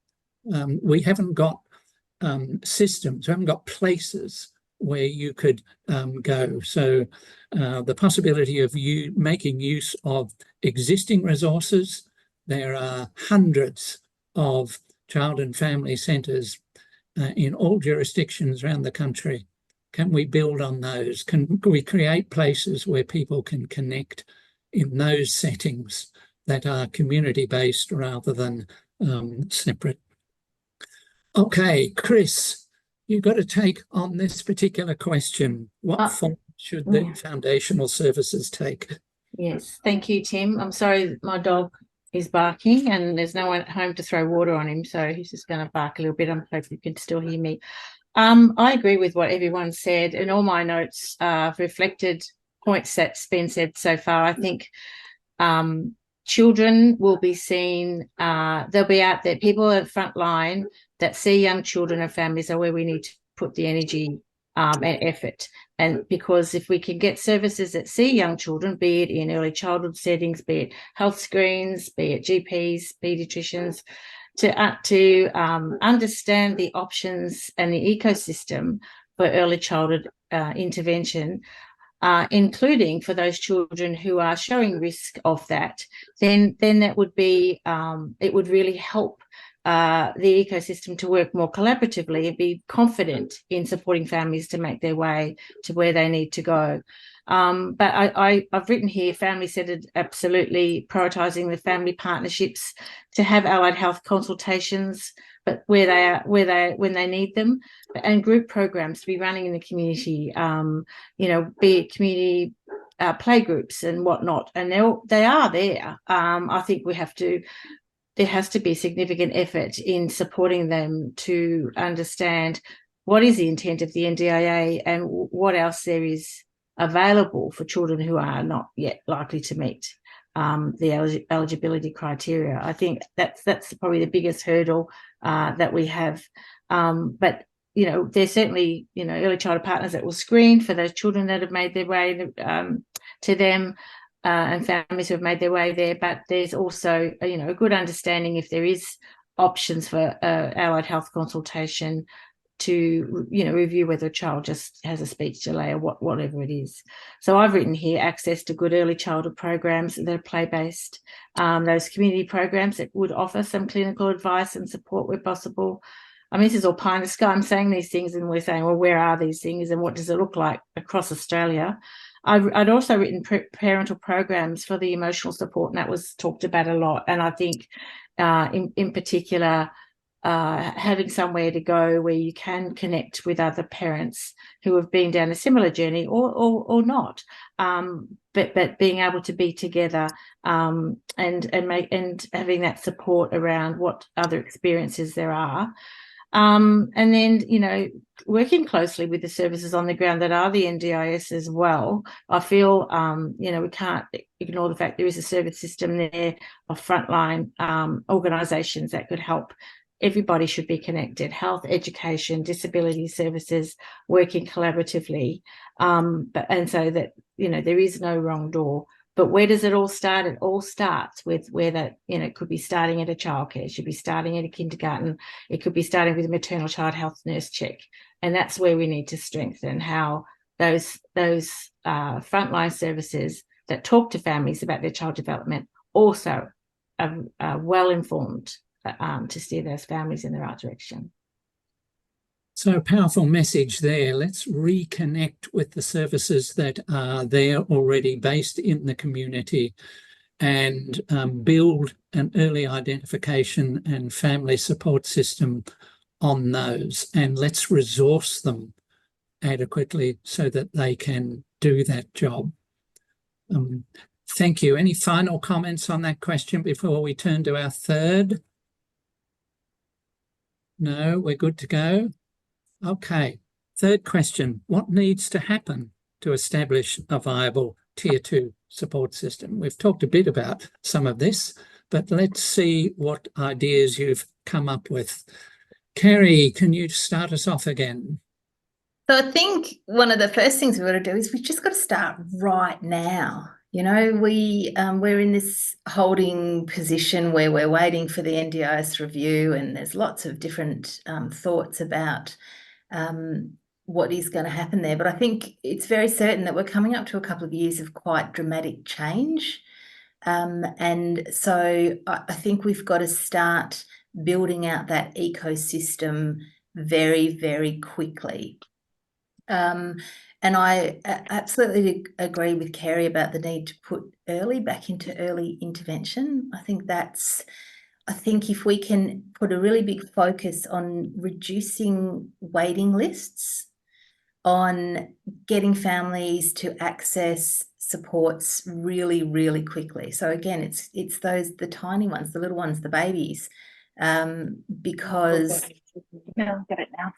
We haven't got systems, we haven't got places where you could go. So the possibility of you making use of existing resources. There are hundreds of child and family centres in all jurisdictions around the country. Can we build on those? Can we create places where people can connect in those settings that are community-based rather than separate? Okay, Chris, you've got to take on this particular question. What form should the foundational services take? Yes, thank you, Tim. I'm sorry my dog is barking and there's no one at home to throw water on him, so he's just going to bark a little bit. I'm hoping you can still hear me. I agree with what everyone said, and all my notes reflected points that's been said so far. I think children will be seen, they'll be out there, people at the front line that see young children and families are where we need to put the energy and effort. And because if we can get services that see young children, be it in early childhood settings, be it health screens, be it GPs, paediatricians, to understand the options and the ecosystem for early childhood intervention, including for those children who are showing risk of that, then that would be, it would really help the ecosystem to work more collaboratively and be confident in supporting families to make their way to where they need to go. But I've written here family-centred, absolutely prioritising the family partnerships to have allied health consultations, but when they need them, and group programs to be running in the community, be it community play groups and whatnot, and they are there. I think there has to be significant effort in supporting them to understand what is the intent of the NDIA and what else there is available for children who are not yet likely to meet the eligibility criteria. I think that's probably the biggest hurdle that we have. But there's certainly early childhood partners that will screen for those children that have made their way to them. And families who have made their way there, but there's also a good understanding if there is options for allied health consultation to review whether a child just has a speech delay or whatever it is. So I've written here access to good early childhood programs that are play-based, those community programs that would offer some clinical advice and support where possible. I mean, this is all pie in the sky. I'm saying these things and we're saying, well, where are these things and what does it look like across Australia? I'd also written parental programs for the emotional support, and that was talked about a lot. And I think in particular, having somewhere to go where you can connect with other parents who have been down a similar journey or not, but being able to be together and having that support around what other experiences there are. And then, working closely with the services on the ground that are the NDIS as well. I feel, we can't ignore the fact there is a service system there of frontline organisations that could help. Everybody should be connected, health, education, disability services, working collaboratively. And so that, there is no wrong door. But where does it all start? It all starts with where that, it could be starting at a childcare, it should be starting at a kindergarten, it could be starting with a maternal child health nurse check. And that's where we need to strengthen how those frontline services that talk to families about their child development also are well informed to steer those families in the right direction. So a powerful message there. Let's reconnect with the services that are there already based in the community and build an early identification and family support system on those, and let's resource them adequately so that they can do that job. Thank you. Any final comments on that question before we turn to our third? No, we're good to go. Okay. Third question, what needs to happen to establish a viable Tier 2 support system? We've talked a bit about some of this, but let's see what ideas you've come up with. Kerry, can you start us off again? So I think one of the first things we've got to do is we've just got to start right now. You know, we're in this holding position where we're waiting for the NDIS review, and there's lots of different thoughts about what is going to happen there. But I think it's very certain that we're coming up to a couple of years of quite dramatic change. And so I think we've got to start building out that ecosystem very, very quickly. And I absolutely agree with Kerry about the need to put early back into early intervention. I think if we can put a really big focus on reducing waiting lists, on getting families to access supports really, really quickly. So again, it's the tiny ones, the little ones, the babies, because I'll get it now.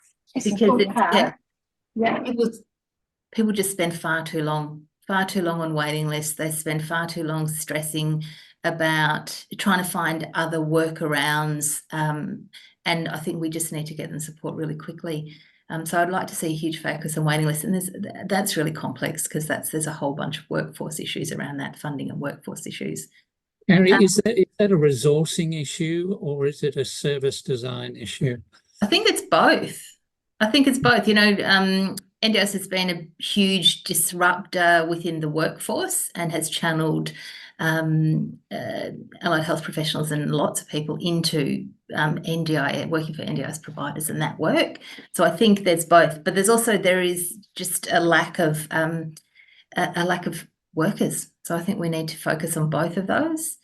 People just spend far too long on waiting lists. They spend far too long stressing about trying to find other workarounds. And I think we just need to get them support really quickly. So I'd like to see a huge focus on waiting lists. And that's really complex because there's a whole bunch of workforce issues around that, funding and workforce issues. Kerry, is that a resourcing issue or is it a service design issue? I think it's both. You know, NDIS has been a huge disruptor within the workforce and has channeled allied health professionals and lots of people into NDIS, working for NDIS providers and that work. So I think there's both, but there is just a lack of workers. So I think we need to focus on both of those.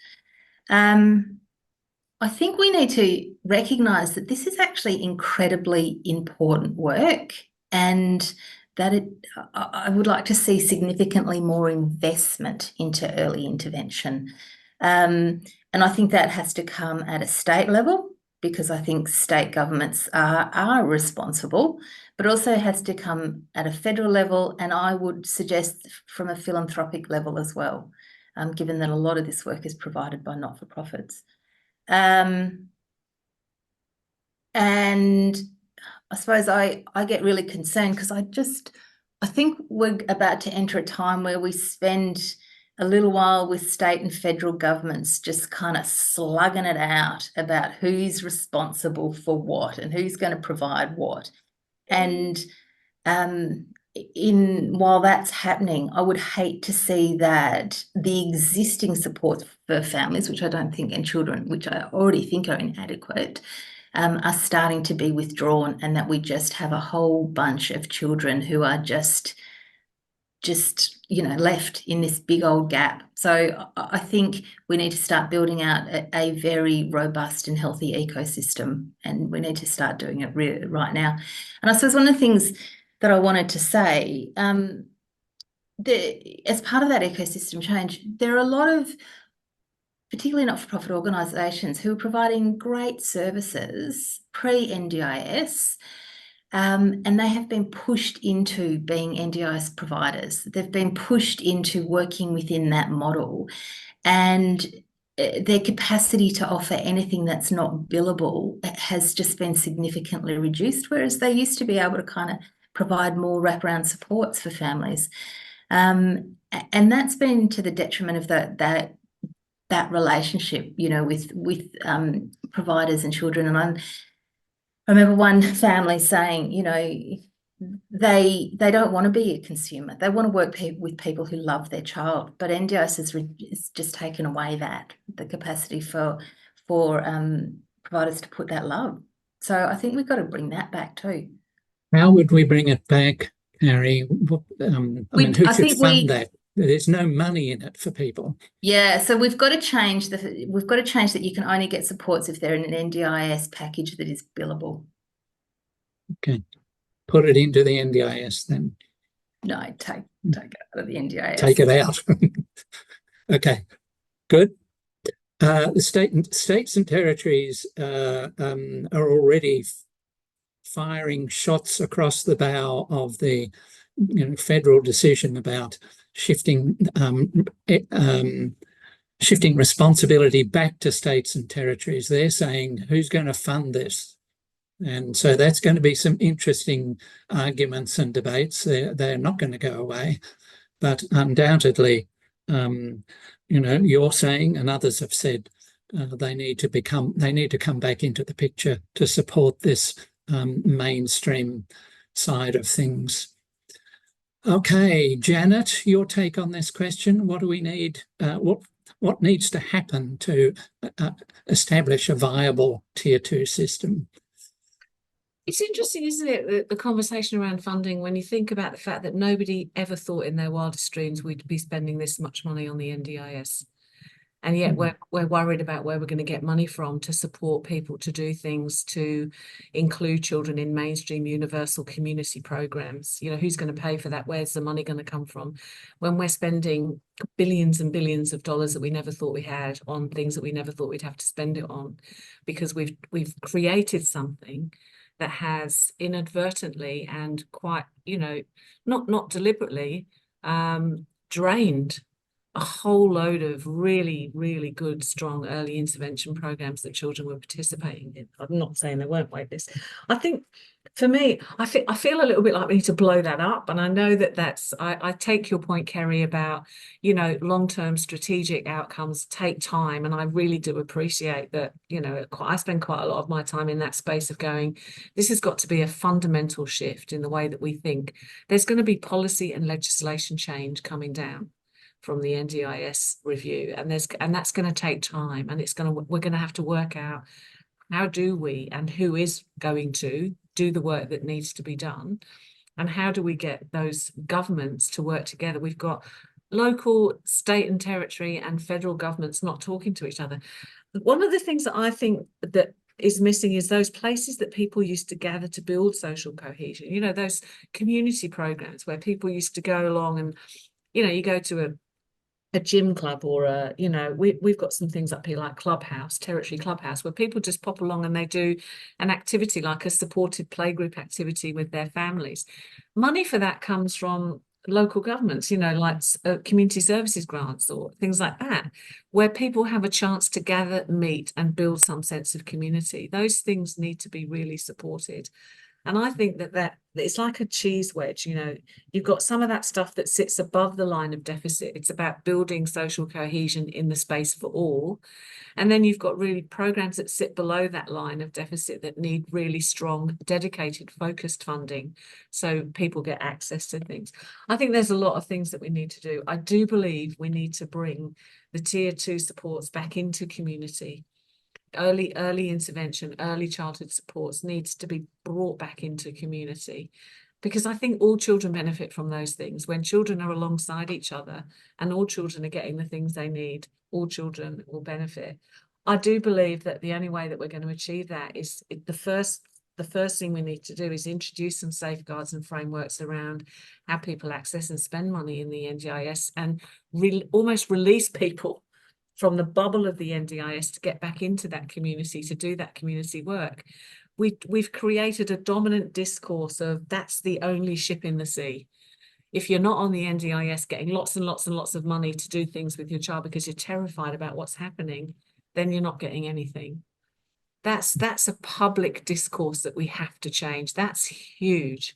I think we need to recognise that this is actually incredibly important work, and that I would like to see significantly more investment into early intervention. And I think that has to come at a state level, because I think state governments are responsible, but also has to come at a federal level, and I would suggest from a philanthropic level as well, given that a lot of this work is provided by not-for-profits. And I suppose I get really concerned because I think we're about to enter a time where we spend a little while with state and federal governments just kind of slugging it out about who's responsible for what and who's going to provide what. And while that's happening, I would hate to see that the existing supports for families, which I don't think, and children, which I already think are inadequate, are starting to be withdrawn, and that we just have a whole bunch of children who are just left in this big old gap. So I think we need to start building out a very robust and healthy ecosystem, and we need to start doing it right now. And I suppose one of the things that I wanted to say, as part of that ecosystem change, there are a lot of particularly not-for-profit organisations who are providing great services pre-NDIS, and they have been pushed into being NDIS providers. They've been pushed into working within that model, and their capacity to offer anything that's not billable has just been significantly reduced, whereas they used to be able to kind of provide more wraparound supports for families. And that's been to the detriment of that relationship, with providers and children. And I remember one family saying, they don't want to be a consumer. They want to work with people who love their child. But NDIS has just taken away the capacity for providers to put that love. So I think we've got to bring that back too. How would we bring it back, Carrie? Who should fund that? There's no money in it for people. Yeah, so we've got to change that you can only get supports if they're in an NDIS package that is billable. Okay. Put it into the NDIS then. No, take it out of the NDIS. Take it out. Okay, good. The states and territories are already firing shots across the bow of the federal decision about shifting responsibility back to states and territories. They're saying, who's going to fund this? And so that's going to be some interesting arguments and debates. They're not going to go away, but undoubtedly, you're saying, and others have said, they need to come back into the picture to support this mainstream side of things. Okay, Janet, your take on this question. What do we need? What needs to happen to establish a viable Tier 2 system? It's interesting, isn't it, the conversation around funding, when you think about the fact that nobody ever thought in their wildest dreams we'd be spending this much money on the NDIS. And yet we're worried about where we're going to get money from to support people to do things to include children in mainstream universal community programs. Who's going to pay for that? Where's the money going to come from? When we're spending billions and billions of dollars that we never thought we had on things that we never thought we'd have to spend it on, because we've created something that has inadvertently and quite, not deliberately, drained a whole load of really, really good, strong early intervention programs that children were participating in. I'm not saying they weren't like this. I think for me, I feel a little bit like we need to blow that up. And I know I take your point, Kerry, about, long-term strategic outcomes take time. And I really do appreciate that, I spend quite a lot of my time in that space of going, this has got to be a fundamental shift in the way that we think. There's going to be policy and legislation change coming down from the NDIS review, and that's going to take time, and we're going to have to work out how do we and who is going to do the work that needs to be done, and how do we get those governments to work together. We've got local, state and territory and federal governments not talking to each other. One of the things that I think that is missing is those places that people used to gather to build social cohesion, those community programs where people used to go along and, you go to a gym club or we've got some things up here like territory clubhouse, where people just pop along and they do an activity like a supported playgroup activity with their families. Money for that comes from local governments, like community services grants or things like that, where people have a chance to gather, meet and build some sense of community. Those things need to be really supported. And I think that it's like a cheese wedge, you've got some of that stuff that sits above the line of deficit. It's about building social cohesion in the space for all. And then you've got really programs that sit below that line of deficit that need really strong, dedicated, focused funding so people get access to things. I think there's a lot of things that we need to do. I do believe we need to bring the Tier 2 supports back into community. Early intervention, early childhood supports needs to be brought back into community, because I think all children benefit from those things. When children are alongside each other and all children are getting the things they need, all children will benefit. I do believe that the only way that we're going to achieve that is the first thing we need to do is introduce some safeguards and frameworks around how people access and spend money in the NDIS, and almost release people from the bubble of the NDIS to get back into that community, to do that community work. We've created a dominant discourse of that's the only ship in the sea. If you're not on the NDIS getting lots and lots and lots of money to do things with your child because you're terrified about what's happening, then you're not getting anything. That's a public discourse that we have to change. That's huge.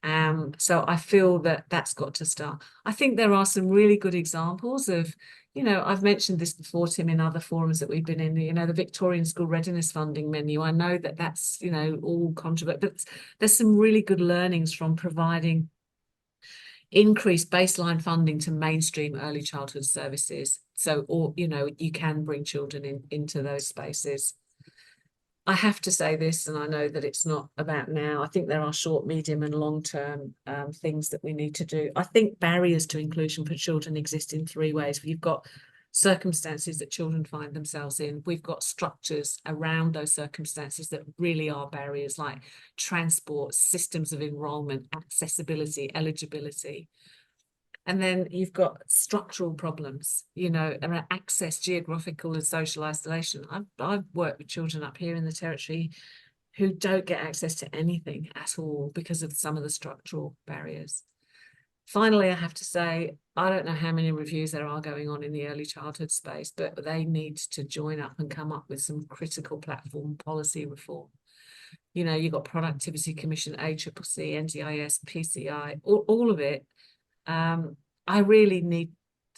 So I feel that's got to start. I think there are some really good examples of, I've mentioned this before, Tim, in other forums that we've been in, the Victorian School Readiness Funding menu. I know that's, all controversial, but there's some really good learnings from providing increased baseline funding to mainstream early childhood services. So, you can bring children into those spaces. I have to say this, and I know that it's not about now. I think there are short, medium and long-term things that we need to do. I think barriers to inclusion for children exist in three ways. You've got circumstances that children find themselves in. We've got structures around those circumstances that really are barriers, like transport, systems of enrolment, accessibility, eligibility. And then you've got structural problems, you know, around access, geographical and social isolation. I've worked with children up here in the Territory who don't get access to anything at all because of some of the structural barriers. Finally, I have to say, I don't know how many reviews there are going on in the early childhood space, but they need to join up and come up with some critical platform policy reform. You know, you've got Productivity Commission, ACCC, NDIS, PCI, all of it. I really need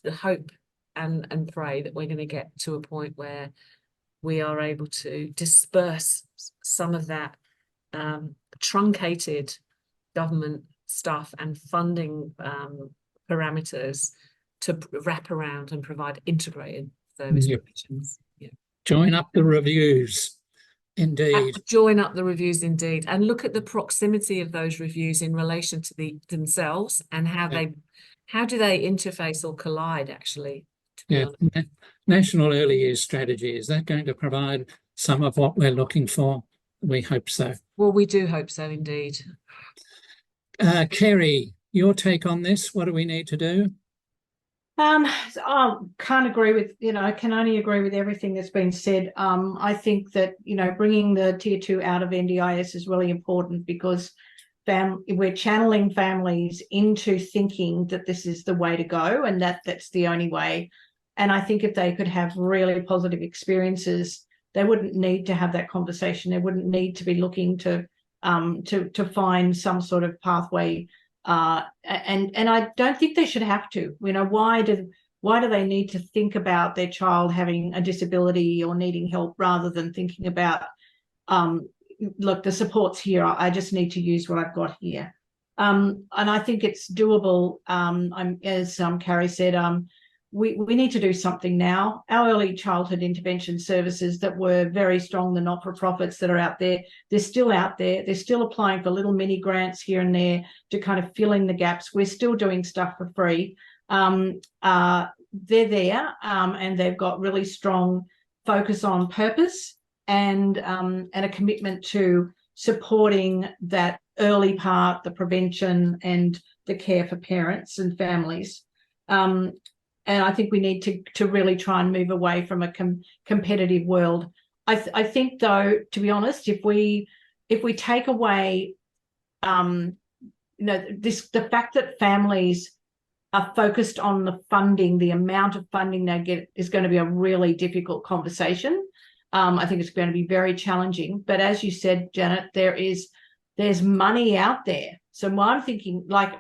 to hope and pray that we're going to get to a point where we are able to disperse some of that truncated government stuff and funding parameters to wrap around and provide integrated service provisions. Yeah. Join up the reviews. Indeed. Join up the reviews indeed, and look at the proximity of those reviews in relation to themselves and how do they interface or collide actually. National Early Years Strategy, is that going to provide some of what we're looking for? We hope so. Well, we do hope so indeed. Kerry, your take on this? What do we need to do? I can't agree with, I can only agree with everything that's been said. I think that, bringing the Tier 2 out of NDIS is really important because we're channeling families into thinking that this is the way to go and that's the only way. And I think if they could have really positive experiences, they wouldn't need to have that conversation. They wouldn't need to be looking to find some sort of pathway. And I don't think they should have to. Why do they need to think about their child having a disability or needing help rather than thinking about, look, the support's here. I just need to use what I've got here. And I think it's doable. As Carrie said, we need to do something now. Our early childhood intervention services that were very strong, the not-for-profits that are out there, they're still out there. They're still applying for little mini grants here and there to kind of fill in the gaps. We're still doing stuff for free. They're there and they've got really strong focus on purpose and a commitment to supporting that early part, the prevention and the care for parents and families. And I think we need to really try and move away from a competitive world. I think, though, to be honest, if we take away, the fact that families are focused on the funding, the amount of funding they get is going to be a really difficult conversation. I think it's going to be very challenging. But as you said, Janet, there's money out there. So I'm thinking, like,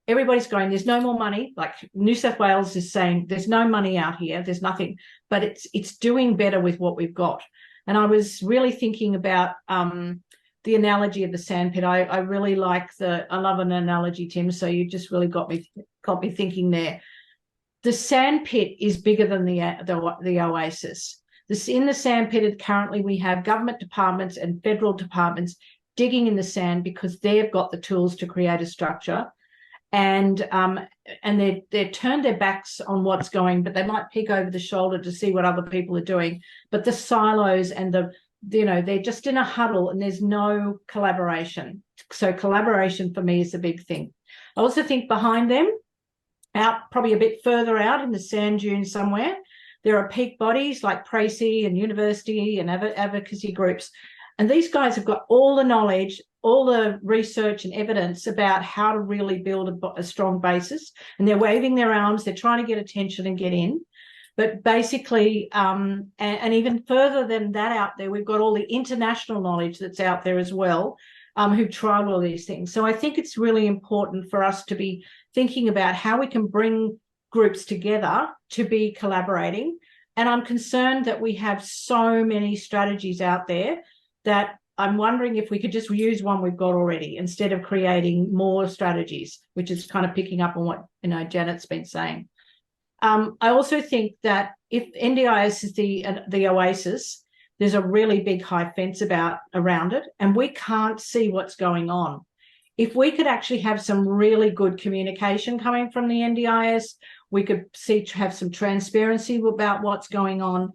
everybody's going, there's no more money. Like New South Wales is saying there's no money out here. There's nothing, but it's doing better with what we've got. And I was really thinking about the analogy of the sandpit. I really like I love an analogy, Tim. So you just really got me thinking there. The sandpit is bigger than the Oasis. In the sandpit, currently we have government departments and federal departments digging in the sand because they've got the tools to create a structure. And they're turned their backs on what's going, but they might peek over the shoulder to see what other people are doing. But the silos and they're just in a huddle and there's no collaboration. So collaboration for me is a big thing. I also think behind them, out probably a bit further out in the sand dunes somewhere, there are peak bodies like PRECI and university and advocacy groups. And these guys have got all the knowledge, all the research and evidence about how to really build a strong basis. And they're waving their arms. They're trying to get attention and get in. But basically, and even further than that out there, we've got all the international knowledge that's out there as well, who've tried all these things. So I think it's really important for us to be thinking about how we can bring groups together to be collaborating. And I'm concerned that we have so many strategies out there that I'm wondering if we could just use one we've got already instead of creating more strategies, which is kind of picking up on what Janet's been saying. I also think that if NDIS is the Oasis, there's a really big high fence around it, and we can't see what's going on. If we could actually have some really good communication coming from the NDIS, we could have some transparency about what's going on.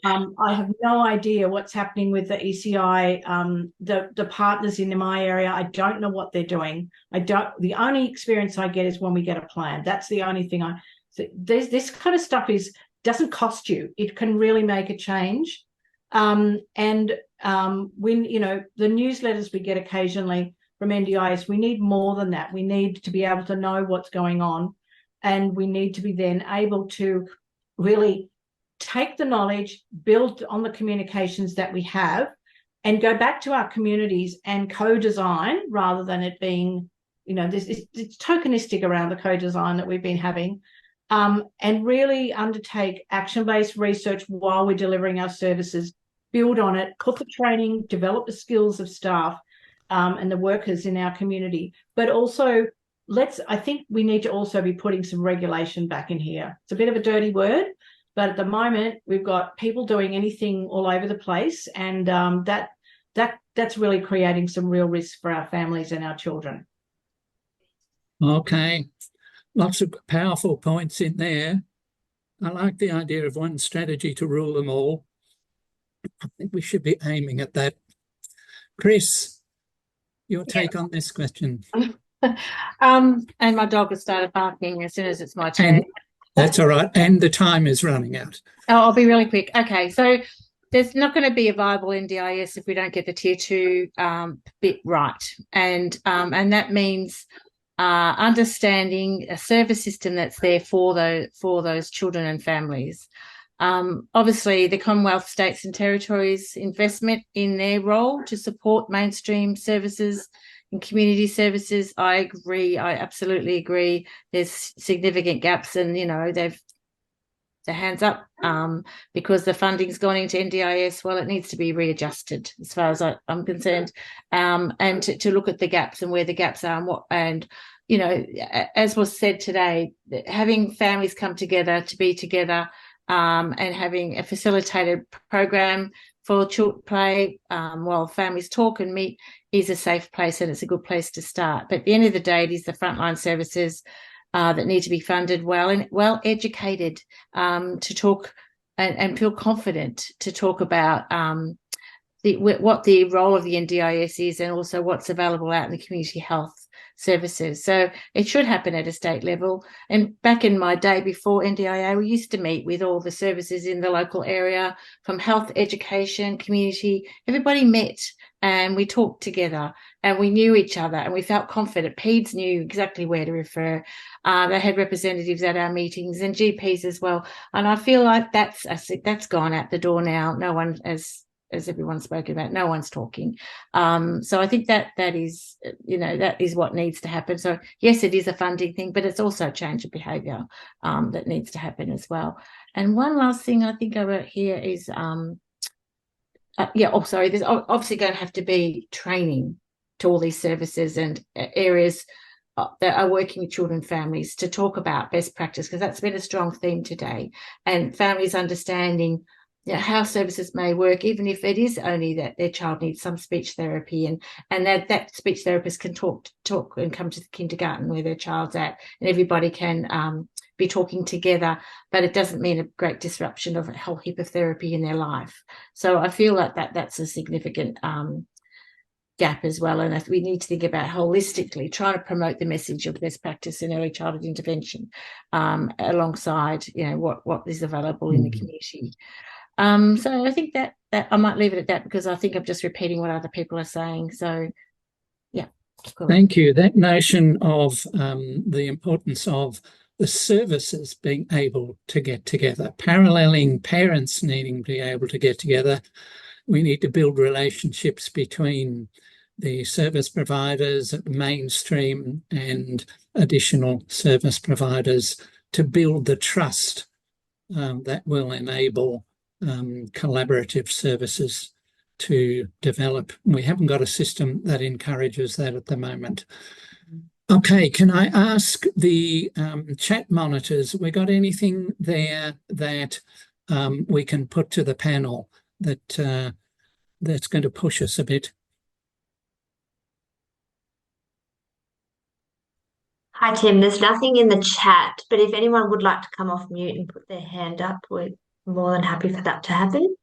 I have no idea what's happening with the ECI, the partners in my area. I don't know what they're doing. The only experience I get is when we get a plan. That's the only thing this kind of stuff doesn't cost you. It can really make a change. When, the newsletters we get occasionally from NDIS, we need more than that. We need to be able to know what's going on, and we need to be then able to really take the knowledge, build on the communications that we have, and go back to our communities and co-design, rather than it being, it's tokenistic around the co-design that we've been having, and really undertake action-based research while we're delivering our services, build on it, put the training, develop the skills of staff, and the workers in our community. But also, I think we need to also be putting some regulation back in here. It's a bit of a dirty word, but at the moment we've got people doing anything all over the place, and that's really creating some real risk for our families and our children. Okay, lots of powerful points in there. I like the idea of one strategy to rule them all. I think we should be aiming at that. Chris, your take on this question. And my dog has started barking as soon as it's my turn. And that's all right. And the time is running out. Oh, I'll be really quick. Okay, so there's not going to be a viable NDIS if we don't get the tier 2 bit right, and that means understanding a service system that's there for those children and families. Obviously, the Commonwealth, states and territories' investment in their role to support mainstream services and community services, I agree. I absolutely agree. There's significant gaps, and they've their hands up because the funding's gone into NDIS. Well, it needs to be readjusted as far as I'm concerned, and to look at the gaps and where the gaps are, and as was said today, having families come together to be together. And having a facilitated program for play while families talk and meet is a safe place, and it's a good place to start. But at the end of the day, it is the frontline services that need to be funded well and well educated to talk and feel confident to talk about what the role of the NDIS is, and also what's available out in the community health services. So it should happen at a state level. And back in my day before NDIA, we used to meet with all the services in the local area, from health, education, community. Everybody met and we talked together and we knew each other and we felt confident. PEDS knew exactly where to refer. They had representatives at our meetings and GPs as well. And I feel like that's gone out the door now. No one, as everyone's spoken about, no one's talking. So I think that is what needs to happen. So yes, it is a funding thing, but it's also a change of behaviour that needs to happen as well. And one last thing I think I wrote here is, there's obviously going to have to be training to all these services and areas that are working with children and families to talk about best practice, because that's been a strong theme today, and families understanding how services may work, even if it is only that their child needs some speech therapy, and that speech therapist can talk and come to the kindergarten where their child's at, and everybody can be talking together, but it doesn't mean a great disruption of a whole heap of therapy in their life. So I feel like that's a significant gap as well, and we need to think about holistically trying to promote the message of best practice in early childhood intervention alongside what is available in the community. So I think that I might leave it at that, because I think I'm just repeating what other people are saying. So, yeah. Cool. Thank you. That notion of the importance of the services being able to get together, paralleling parents needing to be able to get together. We need to build relationships between the service providers, mainstream and additional service providers, to build the trust that will enable collaborative services to develop. We haven't got a system that encourages that at the moment. Okay, can I ask the chat monitors, we got anything there that we can put to the panel that that's going to push us a bit. Hi, Tim. There's nothing in the chat, but if anyone would like to come off mute and put their hand up, we're more than happy for that to happen.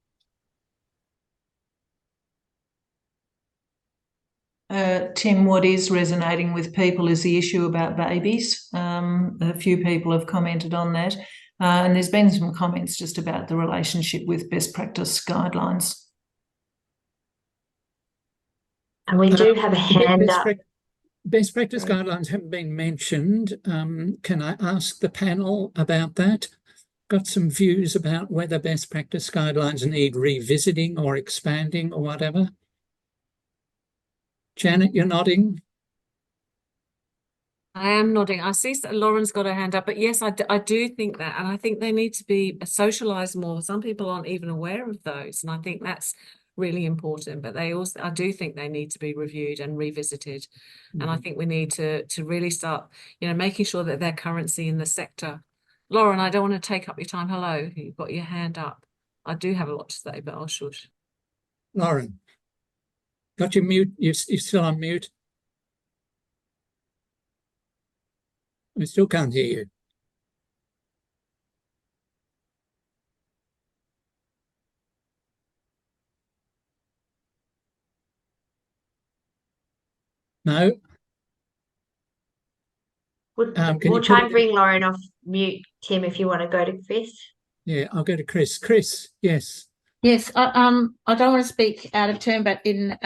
Tim, what is resonating with people is the issue about babies. A few people have commented on that. And there's been some comments just about the relationship with best practice guidelines. And we do have a hand up. Best practice guidelines haven't been mentioned. Can I ask the panel about that? Got some views about whether best practice guidelines need revisiting or expanding or whatever? Janet, you're nodding. I am nodding. I see Lauren's got her hand up, but yes, I do think that, and I think they need to be socialised more. Some people aren't even aware of those, and I think that's really important. But I do think they need to be reviewed and revisited, and I think we need to really start, making sure that their currency in the sector. Lauren, I don't want to take up your time. Hello, you've got your hand up. I do have a lot to say, but I'll shush. Lauren, got you mute. You're still on mute. We still can't hear you. No. We'll try and bring Lauren off mute, Tim, if you want to go to Chris. Yeah, I'll go to Chris. Chris, yes. Yes, I don't want to speak out of turn, but in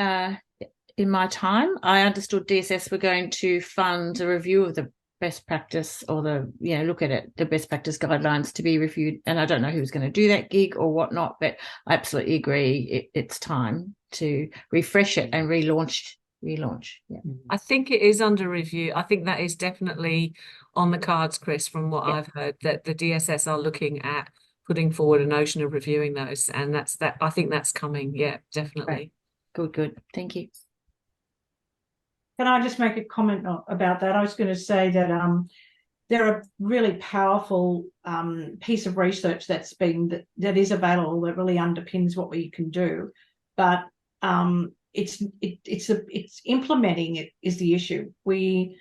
my time, I understood DSS were going to fund a review of the best practice, or look at it, the best practice guidelines to be reviewed. And I don't know who's going to do that gig or whatnot, but I absolutely agree. It's time to refresh it and relaunch. Yeah. I think it is under review. I think that is definitely on the cards, Chris, from what I've heard, that the DSS are looking at putting forward a notion of reviewing those, and I think that's coming. Yeah, definitely. Right. Good. Thank you. Can I just make a comment about that? I was going to say that there are really powerful piece of research that is available that really underpins what we can do, but it's implementing it is the issue. We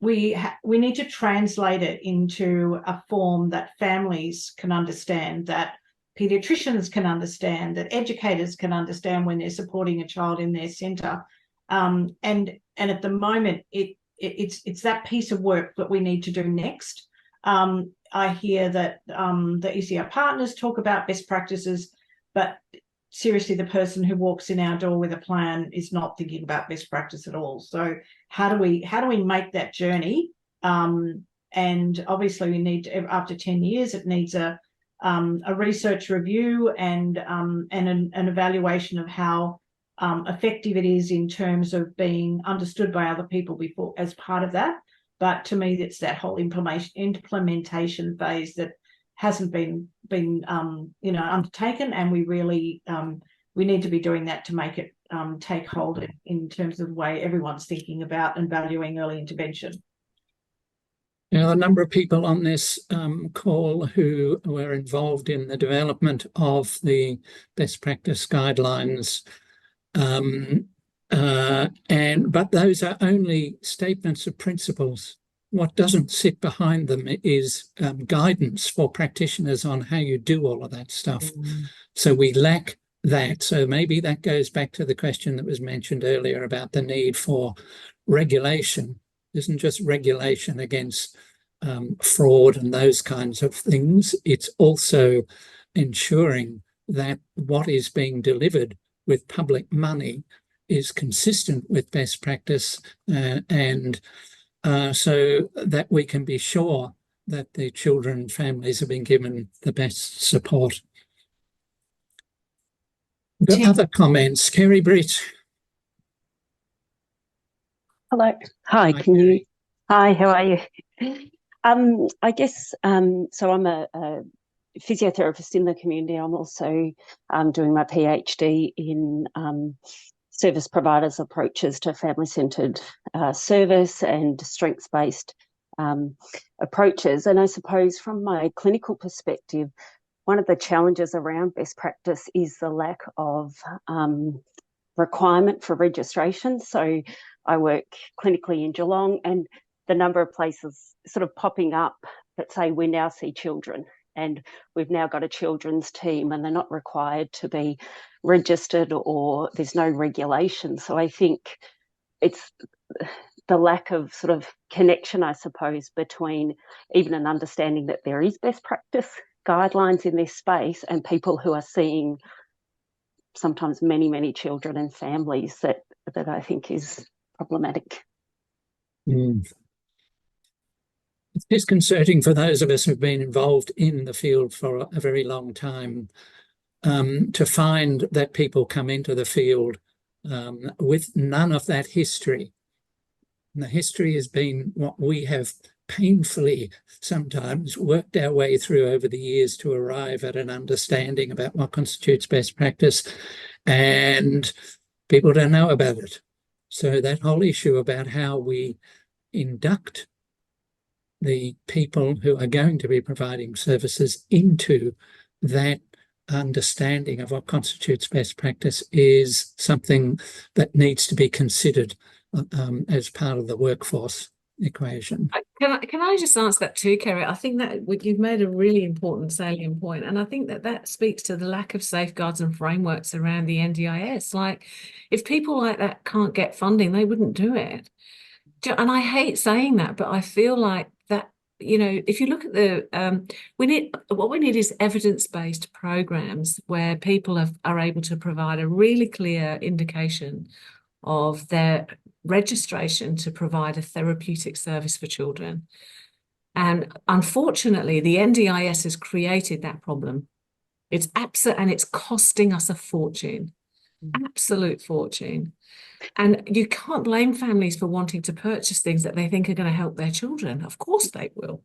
need to translate it into a form that families can understand, that pediatricians can understand, that educators can understand when they're supporting a child in their centre. And at the moment, it's that piece of work that we need to do next. I hear that the ECR partners talk about best practices, but seriously, the person who walks in our door with a plan is not thinking about best practice at all. So how do we make that journey? And obviously, we need after 10 years, it needs a research review and an evaluation of how effective it is in terms of being understood by other people before as part of that. But to me, it's that whole implementation phase that hasn't been undertaken, and we really we need to be doing that to make it take hold in terms of the way everyone's thinking about and valuing early intervention. Now, a number of people on this call who were involved in the development of the best practice guidelines, but those are only statements of principles. What doesn't sit behind them is guidance for practitioners on how you do all of that stuff. So we lack that. So maybe that goes back to the question that was mentioned earlier about the need for regulation. It isn't just regulation against fraud and those kinds of things. It's also ensuring that what is being delivered with public money is consistent with best practice so that we can be sure that the children and families have been given the best support. Got other comments? Kerry, Britt. Hello. Hi, can you? Hi, how are you? I guess, so I'm a physiotherapist in the community. I'm also doing my PhD in service providers' approaches to family-centred service and strengths-based approaches. And I suppose from my clinical perspective, one of the challenges around best practice is the lack of requirement for registration. So I work clinically in Geelong, and the number of places sort of popping up that say we now see children and we've now got a children's team, and they're not required to be registered, or there's no regulation. So I think it's the lack of sort of connection, I suppose, between even an understanding that there is best practice guidelines in this space and people who are seeing sometimes many, many children and families that I think is problematic. It's disconcerting for those of us who've been involved in the field for a very long time to find that people come into the field with none of that history. And the history has been what we have painfully sometimes worked our way through over the years to arrive at an understanding about what constitutes best practice, and people don't know about it. So that whole issue about how we induct the people who are going to be providing services into that understanding of what constitutes best practice is something that needs to be considered as part of the workforce equation. Can I just answer that too, Kerry? I think that you've made a really important salient point, and I think that speaks to the lack of safeguards and frameworks around the NDIS. Like, if people like that can't get funding, they wouldn't do it. And I hate saying that, but I feel like that, you know, if you look at the, what we need is evidence-based programs where people are able to provide a really clear indication of their registration to provide a therapeutic service for children. And unfortunately, the NDIS has created that problem. It's and it's costing us a fortune, absolute fortune. And you can't blame families for wanting to purchase things that they think are going to help their children. Of course they will.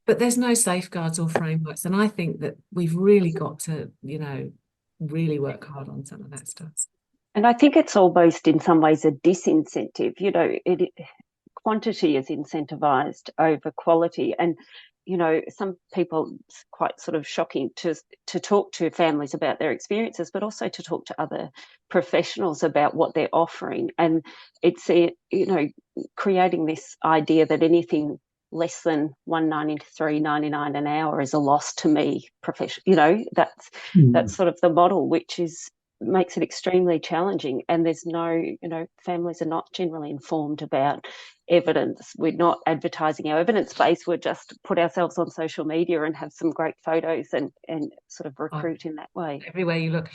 But there's no safeguards or frameworks. And I think that we've really got to, you know, really work hard on some of that stuff. And I think it's almost in some ways a disincentive. You know, quantity is incentivized over quality. And, you know, some people, it's quite sort of shocking to talk to families about their experiences, but also to talk to other professionals about what they're offering. And it's, you know, creating this idea that anything less than $193.99 an hour is a loss to me. You know, that's sort of the model, which makes it extremely challenging. And there's no, you know, families are not generally informed about evidence. We're not advertising our evidence base. We're just put ourselves on social media and have some great photos and sort of recruit in that way. Everywhere you look.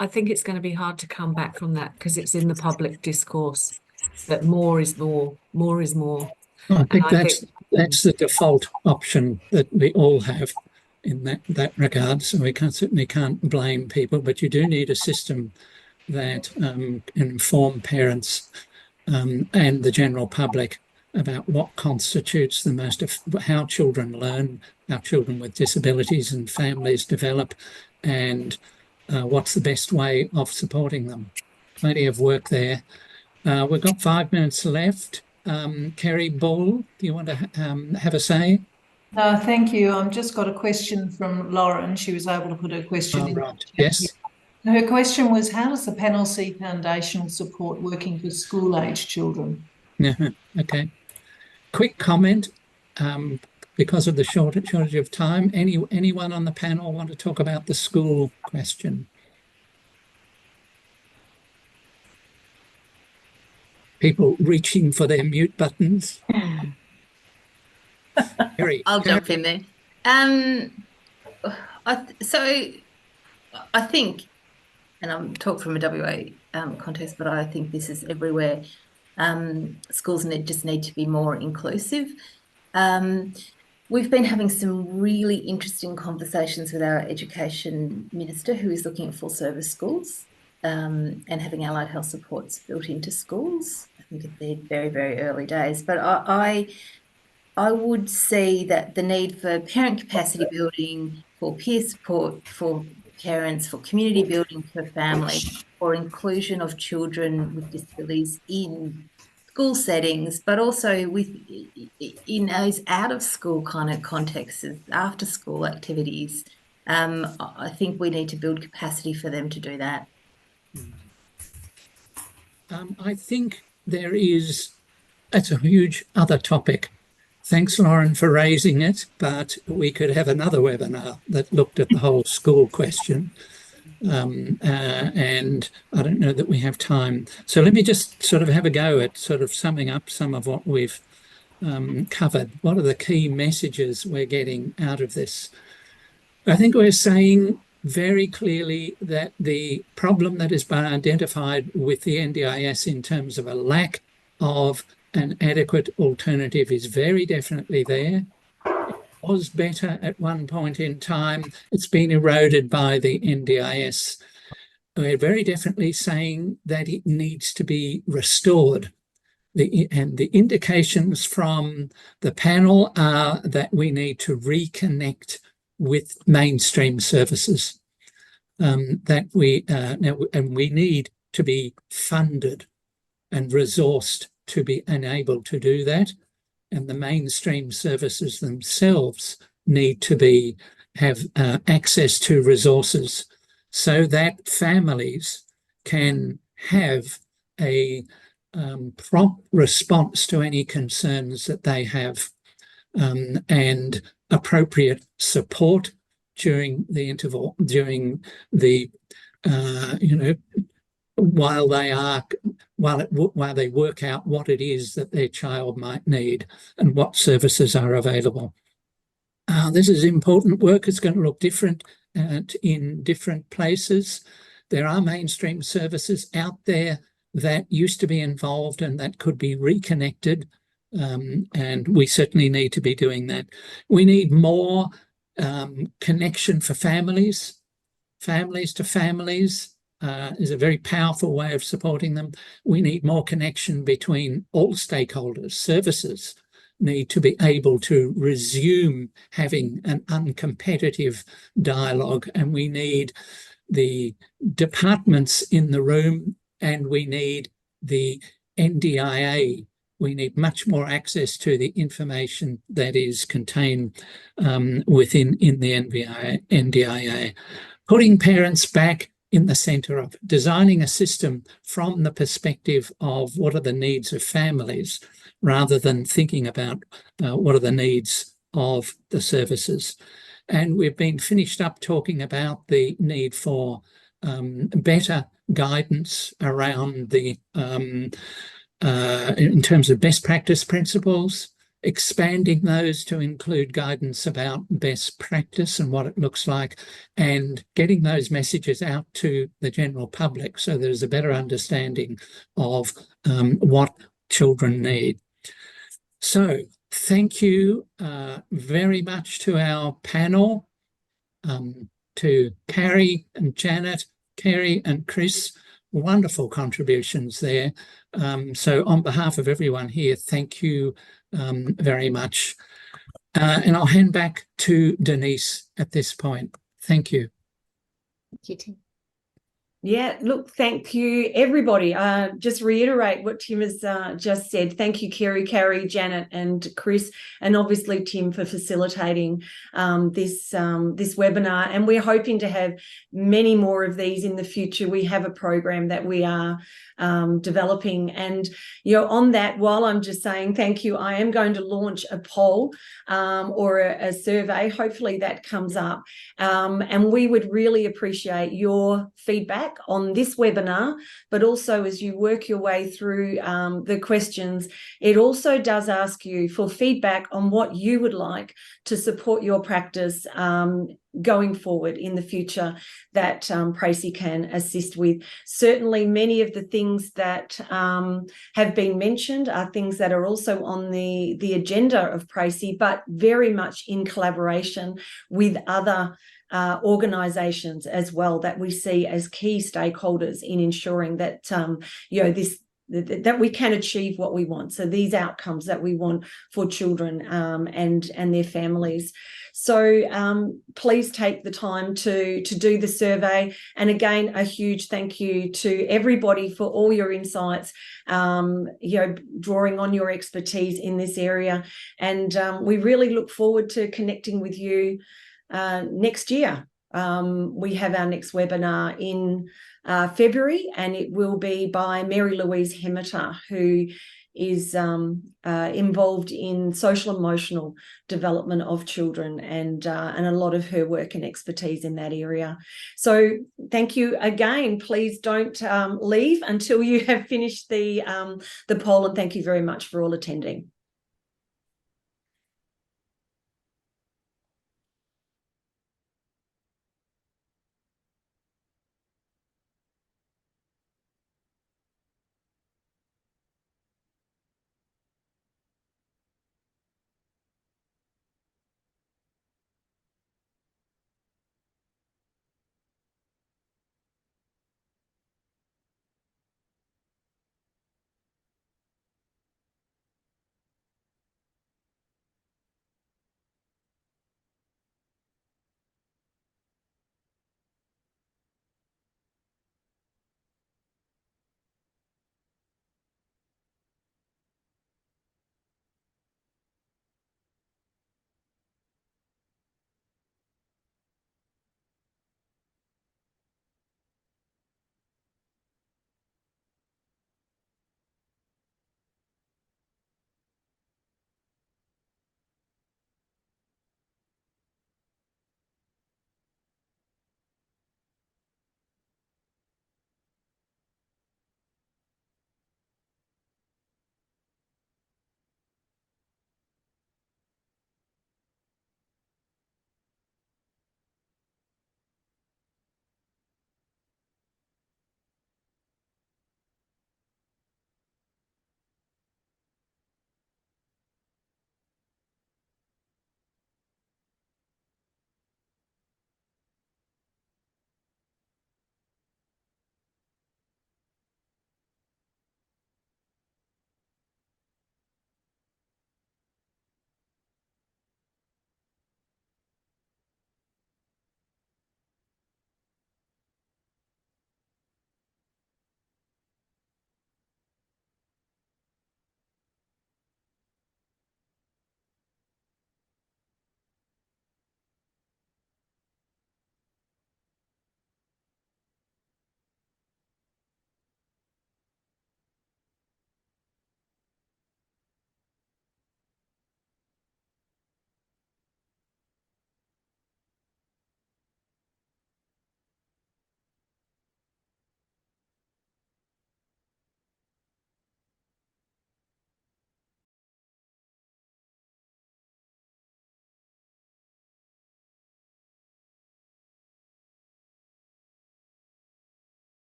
I think it's going to be hard to come back from that because it's in the public discourse that more is more, more is more. I think that's the default option that we all have in that regard. So we certainly can't blame people, but you do need a system that can inform parents and the general public about what constitutes the most of how children learn, how children with disabilities and families develop, and what's the best way of supporting them. Plenty of work there. We've got 5 minutes left. Kerry Ball, do you want to have a say? Thank you. I've just got a question from Lauren. She was able to put her question in. Right. Yes. Her question was, how does the panel see foundational support working for school-age children? Okay. Quick comment, because of the shortage of time. Anyone on the panel want to talk about the school question? People reaching for their mute buttons. I'll jump in there. So I think, and I'm talking from a WA context, but I think this is everywhere. Schools just need to be more inclusive. We've been having some really interesting conversations with our education minister, who is looking at full service schools and having allied health supports built into schools. I think they're very, very early days, but I would see that the need for parent capacity building, for peer support for parents, for community building for families, for inclusion of children with disabilities in school settings, but also in those out of school kind of contexts, after school activities, I think we need to build capacity for them to do that. I think it's a huge other topic. Thanks, Lauren, for raising it, but we could have another webinar that looked at the whole school question. And I don't know that we have time. So let me just sort of have a go at sort of summing up some of what we've covered. What are the key messages we're getting out of this? I think we're saying very clearly that the problem that has been identified with the NDIS in terms of a lack of an adequate alternative is very definitely there. It was better at one point in time. It's been eroded by the NDIS. We're very definitely saying that it needs to be restored. And the indications from the panel are that we need to reconnect with mainstream services, that we need to be funded and resourced to be enabled to do that, and the mainstream services themselves need to have access to resources so that families can have a prompt response to any concerns that they have, and appropriate support during the interval, during the while they work out what it is that their child might need and what services are available. This is important work. It's going to look different in different places. There are mainstream services out there that used to be involved and that could be reconnected, and we certainly need to be doing that. We need more connection for families. Families to families is a very powerful way of supporting them. We need more connection between all stakeholders. Services need to be able to resume having an uncompetitive dialogue, and we need the departments in the room, and we need the NDIA. We need much more access to the information that is contained within the NDIA. Putting parents back in the centre of designing a system from the perspective of what are the needs of families, rather than thinking about what are the needs of the services. And we've been finished up talking about the need for better guidance around the in terms of best practice principles, expanding those to include guidance about best practice and what it looks like, and getting those messages out to the general public so there's a better understanding of what children need. So thank you very much to our panel, to Carrie and Janet, Kerry and Chris. Wonderful contributions there. So on behalf of everyone here, thank you very much. And I'll hand back to Denise at this point. Thank you. Thank you, Tim. Yeah, look, thank you, everybody. Just reiterate what Tim has just said. Thank you, Kerry, Janet, and Chris, and obviously Tim for facilitating this webinar. And we're hoping to have many more of these in the future. We have a program that we are developing, and on that, while I'm just saying thank you, I am going to launch a poll or a survey. Hopefully that comes up, and we would really appreciate your feedback on this webinar, but also as you work your way through the questions. It also does ask you for feedback on what you would like to support your practice going forward in the future that PRECI can assist with. Certainly many of the things that have been mentioned are things that are also on the agenda of PRECI, but very much in collaboration with other organisations as well that we see as key stakeholders in ensuring that that we can achieve what we want. So these outcomes that we want for children and their families. So please take the time to do the survey. And again, a huge thank you to everybody for all your insights, drawing on your expertise in this area. And we really look forward to connecting with you next year. we have our next webinar in February, and it will be by Mary Louise Hemmeter, who is involved in social emotional development of children, and a lot of her work and expertise in that area. So thank you again. Please don't leave until you have finished the poll, and thank you very much for all attending.